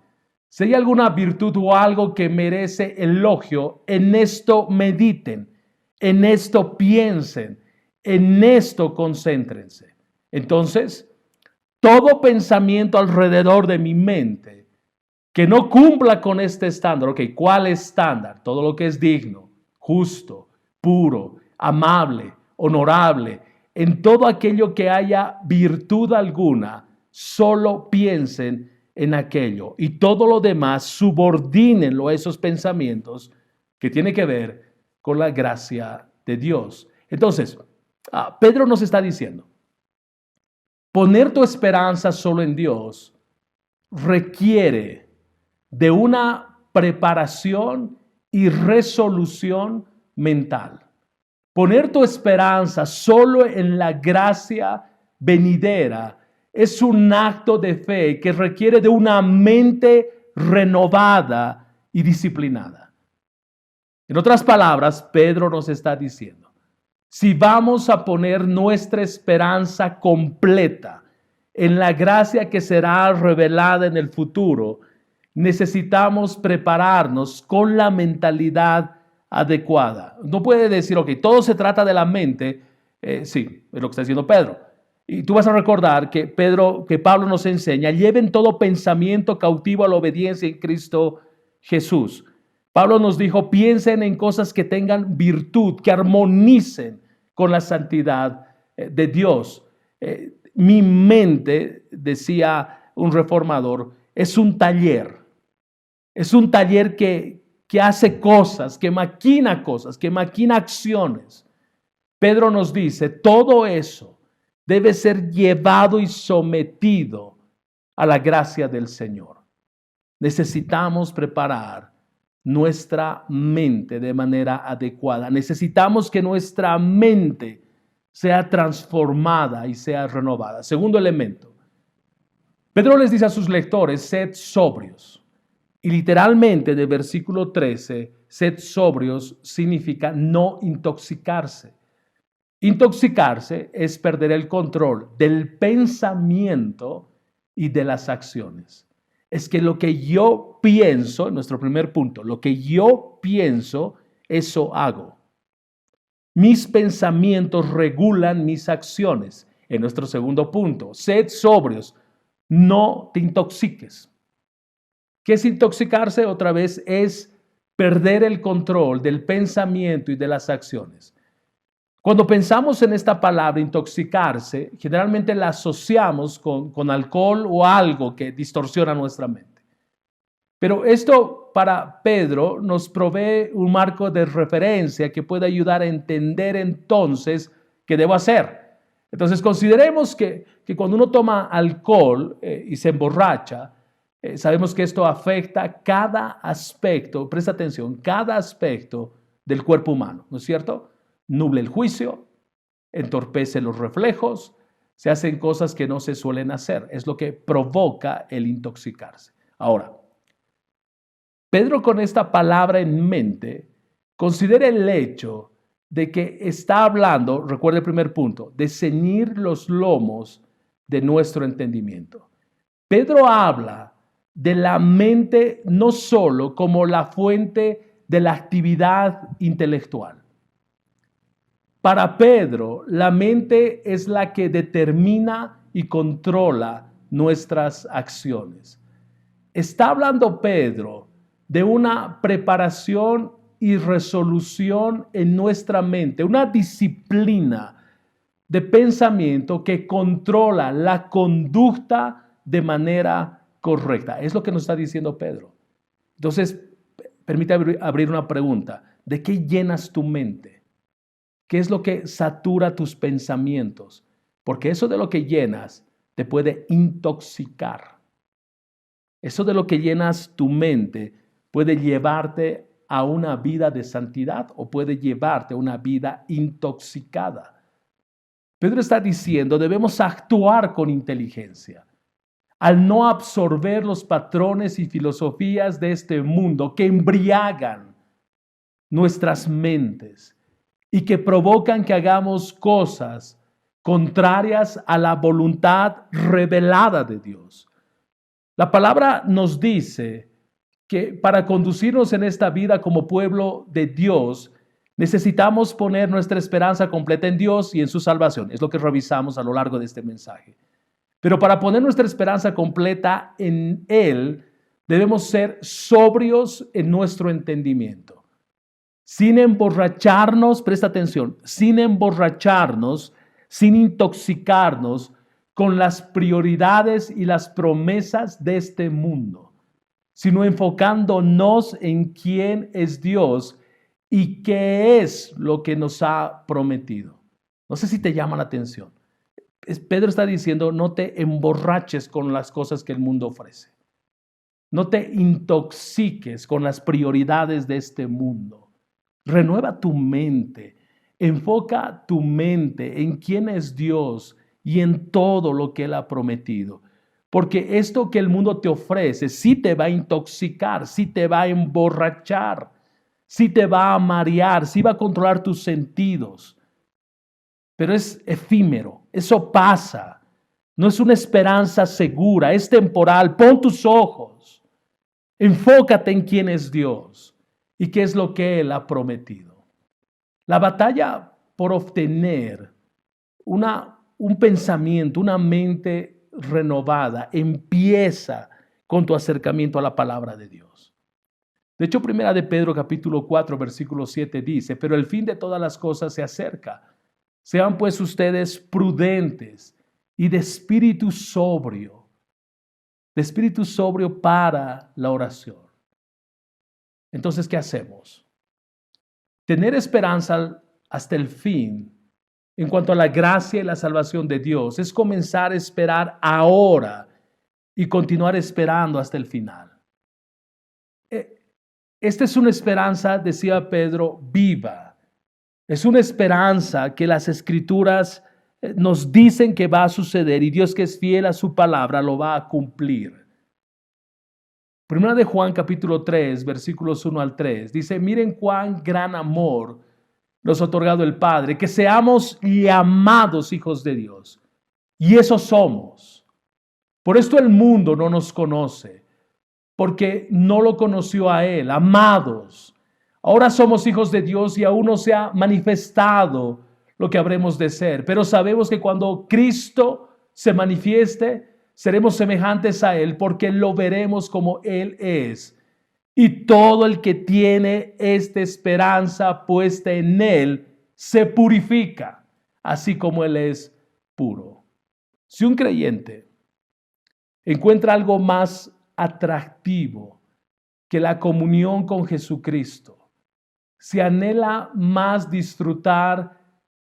si hay alguna virtud o algo que merece elogio, en esto mediten, en esto piensen, en esto concéntrense. Entonces, todo pensamiento alrededor de mi mente que no cumpla con este estándar, ok, ¿cuál estándar? Todo lo que es digno, justo, puro, amable, honorable, en todo aquello que haya virtud alguna, solo piensen en aquello y todo lo demás subordínenlo a esos pensamientos que tienen que ver con la gracia de Dios. Entonces, Pedro nos está diciendo, poner tu esperanza solo en Dios requiere de una preparación y resolución mental. Poner tu esperanza solo en la gracia venidera es un acto de fe que requiere de una mente renovada y disciplinada. En otras palabras, Pedro nos está diciendo, si vamos a poner nuestra esperanza completa en la gracia que será revelada en el futuro, necesitamos prepararnos con la mentalidad adecuada. No puede decir, ok, todo se trata de la mente. Sí, es lo que está diciendo Pedro. Y tú vas a recordar que Pablo nos enseña, lleven todo pensamiento cautivo a la obediencia en Cristo Jesús. Pablo nos dijo, piensen en cosas que tengan virtud, que armonicen con la santidad de Dios. Mi mente, decía un reformador, es un taller. Es un taller que hace cosas, que maquina acciones. Pedro nos dice, todo eso debe ser llevado y sometido a la gracia del Señor. Necesitamos preparar nuestra mente de manera adecuada. Necesitamos que nuestra mente sea transformada y sea renovada. Segundo elemento, Pedro les dice a sus lectores, sed sobrios. Y literalmente del versículo 13, sed sobrios significa no intoxicarse. Intoxicarse es perder el control del pensamiento y de las acciones. Es que lo que yo pienso, nuestro primer punto, lo que yo pienso, eso hago. Mis pensamientos regulan mis acciones. En nuestro segundo punto, sed sobrios, no te intoxiques. ¿Qué es intoxicarse? Otra vez es perder el control del pensamiento y de las acciones. Cuando pensamos en esta palabra intoxicarse, generalmente la asociamos con alcohol o algo que distorsiona nuestra mente. Pero esto para Pedro nos provee un marco de referencia que puede ayudar a entender entonces que debo hacer. Entonces consideremos que cuando uno toma alcohol y se emborracha, sabemos que esto afecta cada aspecto, presta atención, cada aspecto del cuerpo humano, ¿no es cierto? Nubla el juicio, entorpece los reflejos, se hacen cosas que no se suelen hacer. Es lo que provoca el intoxicarse. Ahora, Pedro con esta palabra en mente, considera el hecho de que está hablando, recuerda el primer punto, de ceñir los lomos de nuestro entendimiento. Pedro habla de la mente no solo como la fuente de la actividad intelectual. Para Pedro, la mente es la que determina y controla nuestras acciones. Está hablando Pedro de una preparación y resolución en nuestra mente, una disciplina de pensamiento que controla la conducta de manera correcta. Es lo que nos está diciendo Pedro. Entonces, permítame abrir una pregunta. ¿De qué llenas tu mente? ¿Qué es lo que satura tus pensamientos? Porque eso de lo que llenas te puede intoxicar. Eso de lo que llenas tu mente puede llevarte a una vida de santidad o puede llevarte a una vida intoxicada. Pedro está diciendo, debemos actuar con inteligencia. Al no absorber los patrones y filosofías de este mundo que embriagan nuestras mentes y que provocan que hagamos cosas contrarias a la voluntad revelada de Dios. La palabra nos dice que para conducirnos en esta vida como pueblo de Dios, necesitamos poner nuestra esperanza completa en Dios y en su salvación. Es lo que revisamos a lo largo de este mensaje. Pero para poner nuestra esperanza completa en Él, debemos ser sobrios en nuestro entendimiento. Sin emborracharnos, presta atención, sin emborracharnos, sin intoxicarnos con las prioridades y las promesas de este mundo, sino enfocándonos en quién es Dios y qué es lo que nos ha prometido. No sé si te llama la atención. Pedro está diciendo, no te emborraches con las cosas que el mundo ofrece. No te intoxiques con las prioridades de este mundo. Renueva tu mente. Enfoca tu mente en quién es Dios y en todo lo que Él ha prometido. Porque esto que el mundo te ofrece sí te va a intoxicar, sí te va a emborrachar, sí te va a marear, sí va a controlar tus sentidos. Pero es efímero, eso pasa. No es una esperanza segura, es temporal. Pon tus ojos, enfócate en quién es Dios y qué es lo que Él ha prometido. La batalla por obtener un pensamiento, una mente renovada, empieza con tu acercamiento a la palabra de Dios. De hecho, primera de Pedro capítulo 4, versículo 7 dice, pero el fin de todas las cosas se acerca. Sean pues ustedes prudentes y de espíritu sobrio para la oración. Entonces, ¿qué hacemos? Tener esperanza hasta el fin en cuanto a la gracia y la salvación de Dios es comenzar a esperar ahora y continuar esperando hasta el final. Esta es una esperanza, decía Pedro, viva. Es una esperanza que las Escrituras nos dicen que va a suceder y Dios, que es fiel a su palabra, lo va a cumplir. Primera de Juan capítulo 3, versículos 1 al 3, dice, miren cuán gran amor nos ha otorgado el Padre, que seamos llamados hijos de Dios. Y eso somos. Por esto el mundo no nos conoce, porque no lo conoció a Él. Amados, ahora somos hijos de Dios y aún no se ha manifestado lo que habremos de ser. Pero sabemos que cuando Cristo se manifieste, seremos semejantes a Él, porque lo veremos como Él es. Y todo el que tiene esta esperanza puesta en Él se purifica, así como Él es puro. Si un creyente encuentra algo más atractivo que la comunión con Jesucristo, si anhela más disfrutar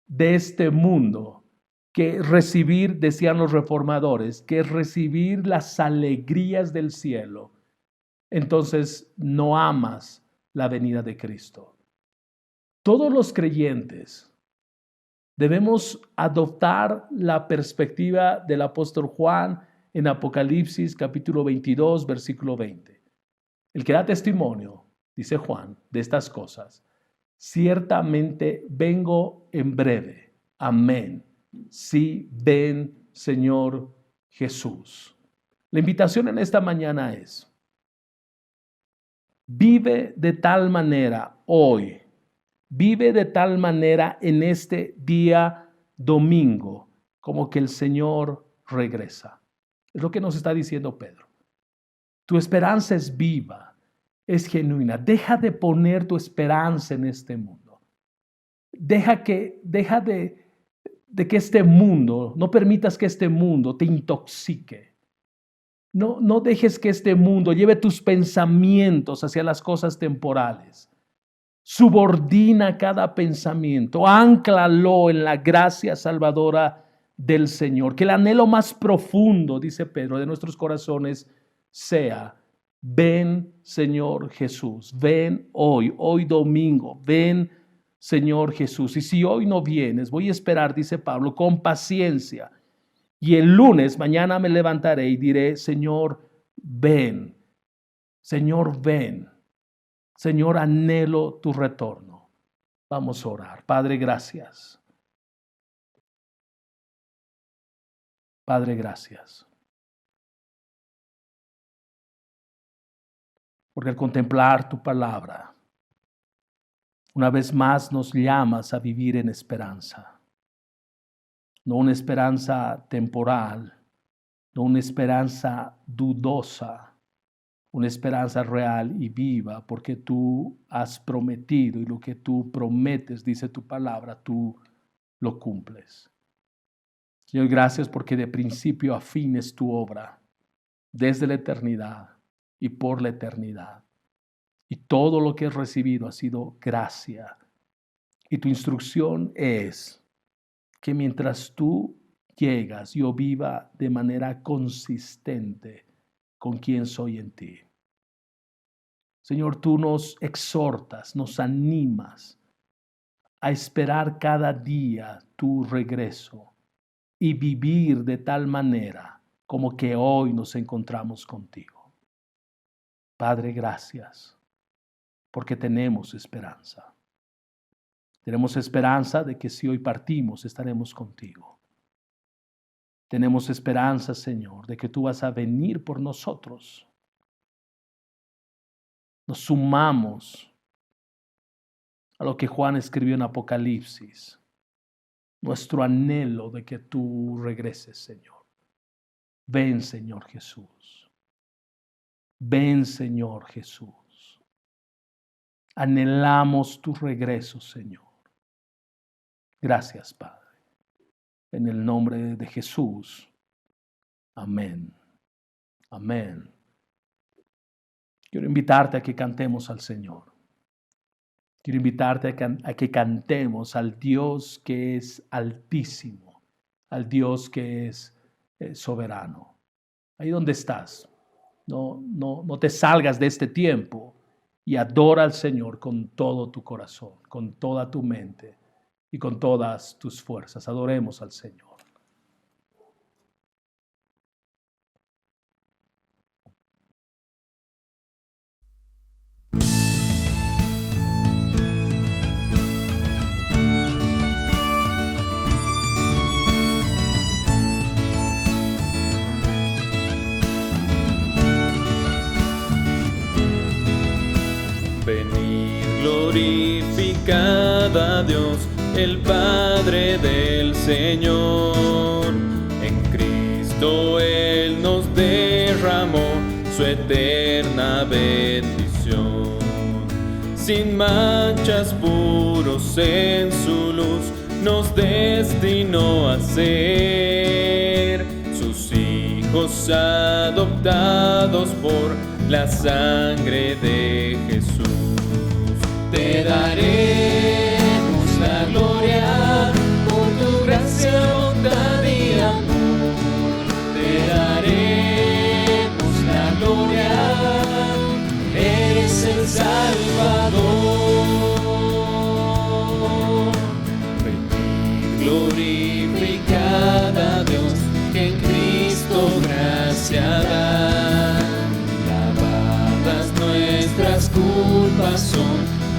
de este mundo que recibir, decían los reformadores, que recibir las alegrías del cielo, entonces no amas la venida de Cristo. Todos los creyentes debemos adoptar la perspectiva del apóstol Juan en Apocalipsis capítulo 22, versículo 20. El que da testimonio, dice Juan, de estas cosas, ciertamente vengo en breve. Amén. Sí, ven, Señor Jesús. La invitación en esta mañana es: vive de tal manera hoy, vive de tal manera en este día domingo, como que el Señor regresa. Es lo que nos está diciendo Pedro. Tu esperanza es viva, es genuina. Deja de poner tu esperanza en este mundo. Deja de que este mundo, no permitas que este mundo te intoxique. No dejes que este mundo lleve tus pensamientos hacia las cosas temporales. Subordina cada pensamiento, ánclalo en la gracia salvadora del Señor. Que el anhelo más profundo, dice Pedro, de nuestros corazones sea: ven, Señor Jesús, ven hoy domingo, ven, Señor Jesús. Y si hoy no vienes, voy a esperar, dice Pablo, con paciencia. Y el lunes, mañana me levantaré y diré: Señor, ven. Señor, ven. Señor, anhelo tu retorno. Vamos a orar. Padre, gracias. Padre, gracias. Porque al contemplar tu palabra, una vez más nos llamas a vivir en esperanza. No una esperanza temporal, no una esperanza dudosa, una esperanza real y viva, porque tú has prometido, y lo que tú prometes, dice tu palabra, tú lo cumples. Señor, gracias porque de principio a fin es tu obra, desde la eternidad y por la eternidad. Y todo lo que has recibido ha sido gracia. Y tu instrucción es que mientras tú llegas, yo viva de manera consistente con quien soy en ti. Señor, tú nos exhortas, nos animas a esperar cada día tu regreso y vivir de tal manera como que hoy nos encontramos contigo. Padre, gracias, porque tenemos esperanza. Tenemos esperanza de que si hoy partimos, estaremos contigo. Tenemos esperanza, Señor, de que tú vas a venir por nosotros. Nos sumamos a lo que Juan escribió en Apocalipsis. Nuestro anhelo de que tú regreses, Señor. Ven, Señor Jesús. Ven, Señor Jesús. Anhelamos tu regreso, Señor. Gracias, Padre. En el nombre de Jesús. Amén. Amén. Quiero invitarte a que cantemos al Señor. Quiero invitarte a que cantemos al Dios que es altísimo, al Dios que es soberano. Ahí donde estás, no te salgas de este tiempo y adora al Señor con todo tu corazón, con toda tu mente y con todas tus fuerzas. Adoremos al Señor. Venid, glorificad a Dios, el Padre del Señor. En Cristo Él nos derramó su eterna bendición. Sin manchas, puros en su luz, nos destinó a ser sus hijos adoptados por la sangre de Jesús. Te daremos la gloria,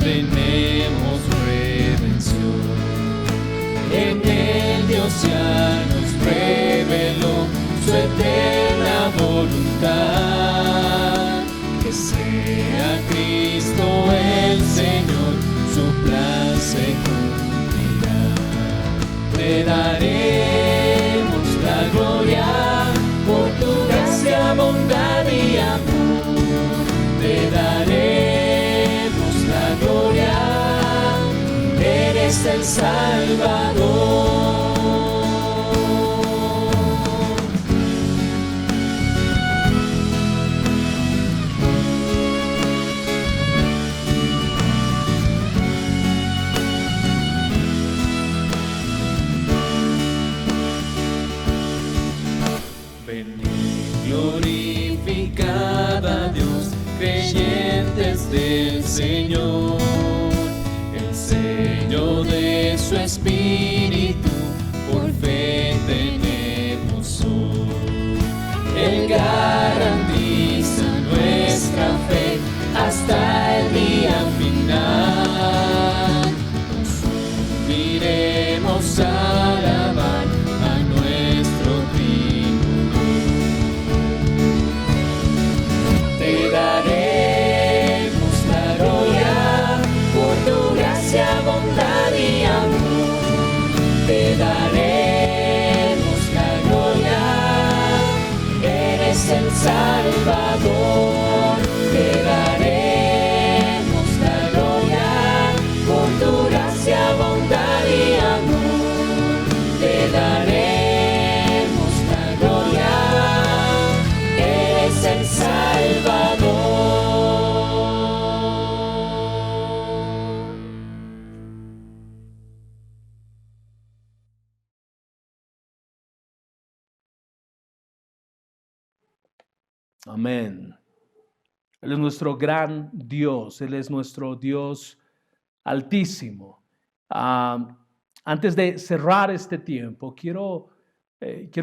tenemos redención. En él Dios ya nos reveló su eterna voluntad, que sea Cristo el Señor, su plan se cumplirá. Te daremos la gloria por tu gracia, bondad y amor. Te daremos la gloria, eres el Salvador. Glorificad a Dios, creyentes del Señor, el sello de su Espíritu, por fe tenemos hoy. Él garantiza nuestra fe hasta el día final. Nos uniremos a alabar a nuestro Triunfador. Te daremos la gloria por tu gracia, bondad y amor. Te daremos la gloria, eres el Salvador. Te daremos la gloria por tu gracia, bondad y amor. Te daremos la gloria, eres el Salvador. Amén. Él es nuestro gran Dios, Él es nuestro Dios altísimo. Antes de cerrar este tiempo, quiero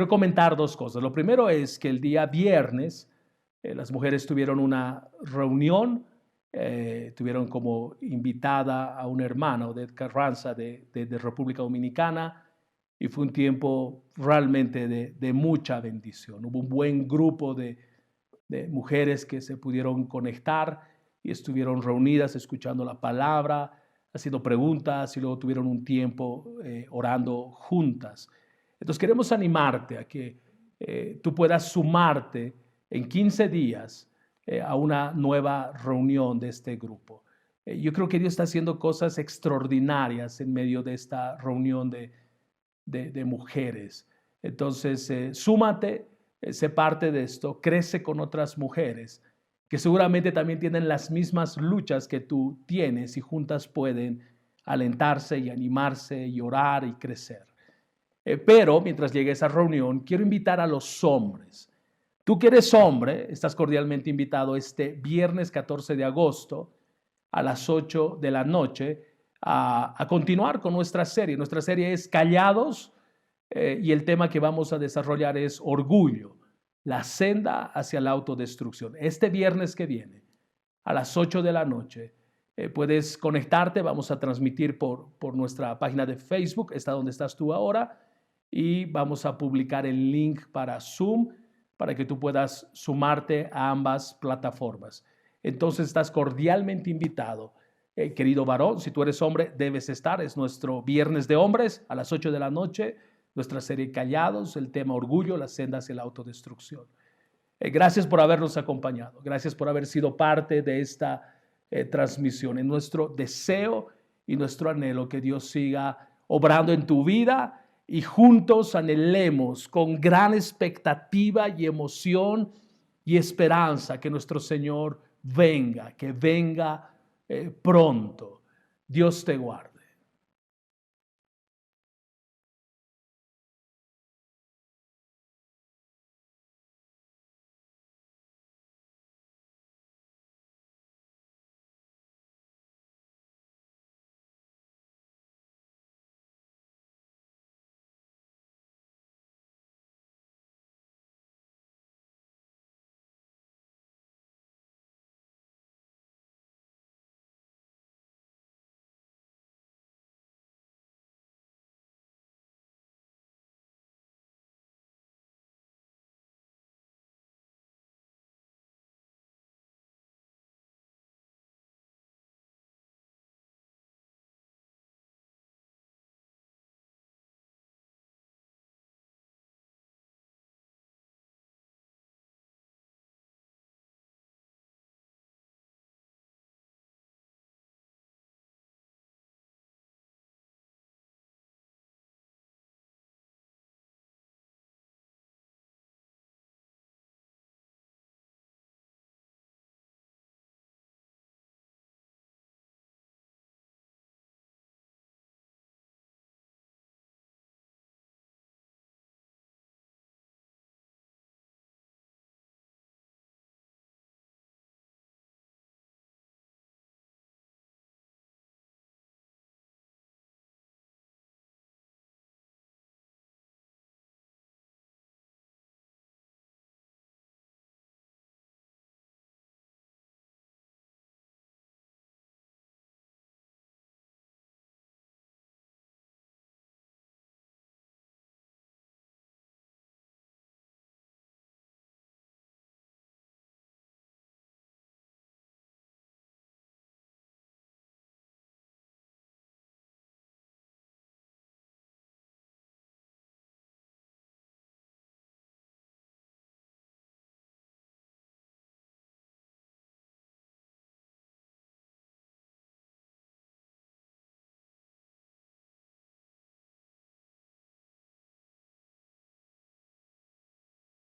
comentar dos cosas. Lo primero es que el día viernes las mujeres tuvieron una reunión, tuvieron como invitada a un hermano de Carranza de República Dominicana, y fue un tiempo realmente de mucha bendición. Hubo un buen grupo de mujeres que se pudieron conectar y estuvieron reunidas escuchando la palabra, haciendo preguntas, y luego tuvieron un tiempo orando juntas. Entonces queremos animarte a que tú puedas sumarte en 15 días a una nueva reunión de este grupo. Yo creo que Dios está haciendo cosas extraordinarias en medio de esta reunión de mujeres. Entonces súmate, sé parte de esto, crece con otras mujeres que seguramente también tienen las mismas luchas que tú tienes, y juntas pueden alentarse y animarse y orar y crecer. Pero mientras llegue esa reunión, quiero invitar a los hombres. Tú que eres hombre, estás cordialmente invitado este viernes 14 de agosto a las 8 de la noche a continuar con nuestra serie. Nuestra serie es Callados, y el tema que vamos a desarrollar es orgullo, la senda hacia la autodestrucción. Este viernes que viene a las 8 de la noche puedes conectarte. Vamos a transmitir por nuestra página de Facebook, está donde estás tú ahora, y vamos a publicar el link para Zoom para que tú puedas sumarte a ambas plataformas. Entonces estás cordialmente invitado, querido varón. Si tú eres hombre, debes estar. Es nuestro viernes de hombres a las 8 de la noche, nuestra serie Callados, el tema orgullo, la senda hacia la autodestrucción. Gracias por habernos acompañado. Gracias por haber sido parte de esta transmisión. Es nuestro deseo y nuestro anhelo que Dios siga obrando en tu vida, y juntos anhelemos con gran expectativa y emoción y esperanza que nuestro Señor venga, que venga pronto. Dios te guarde.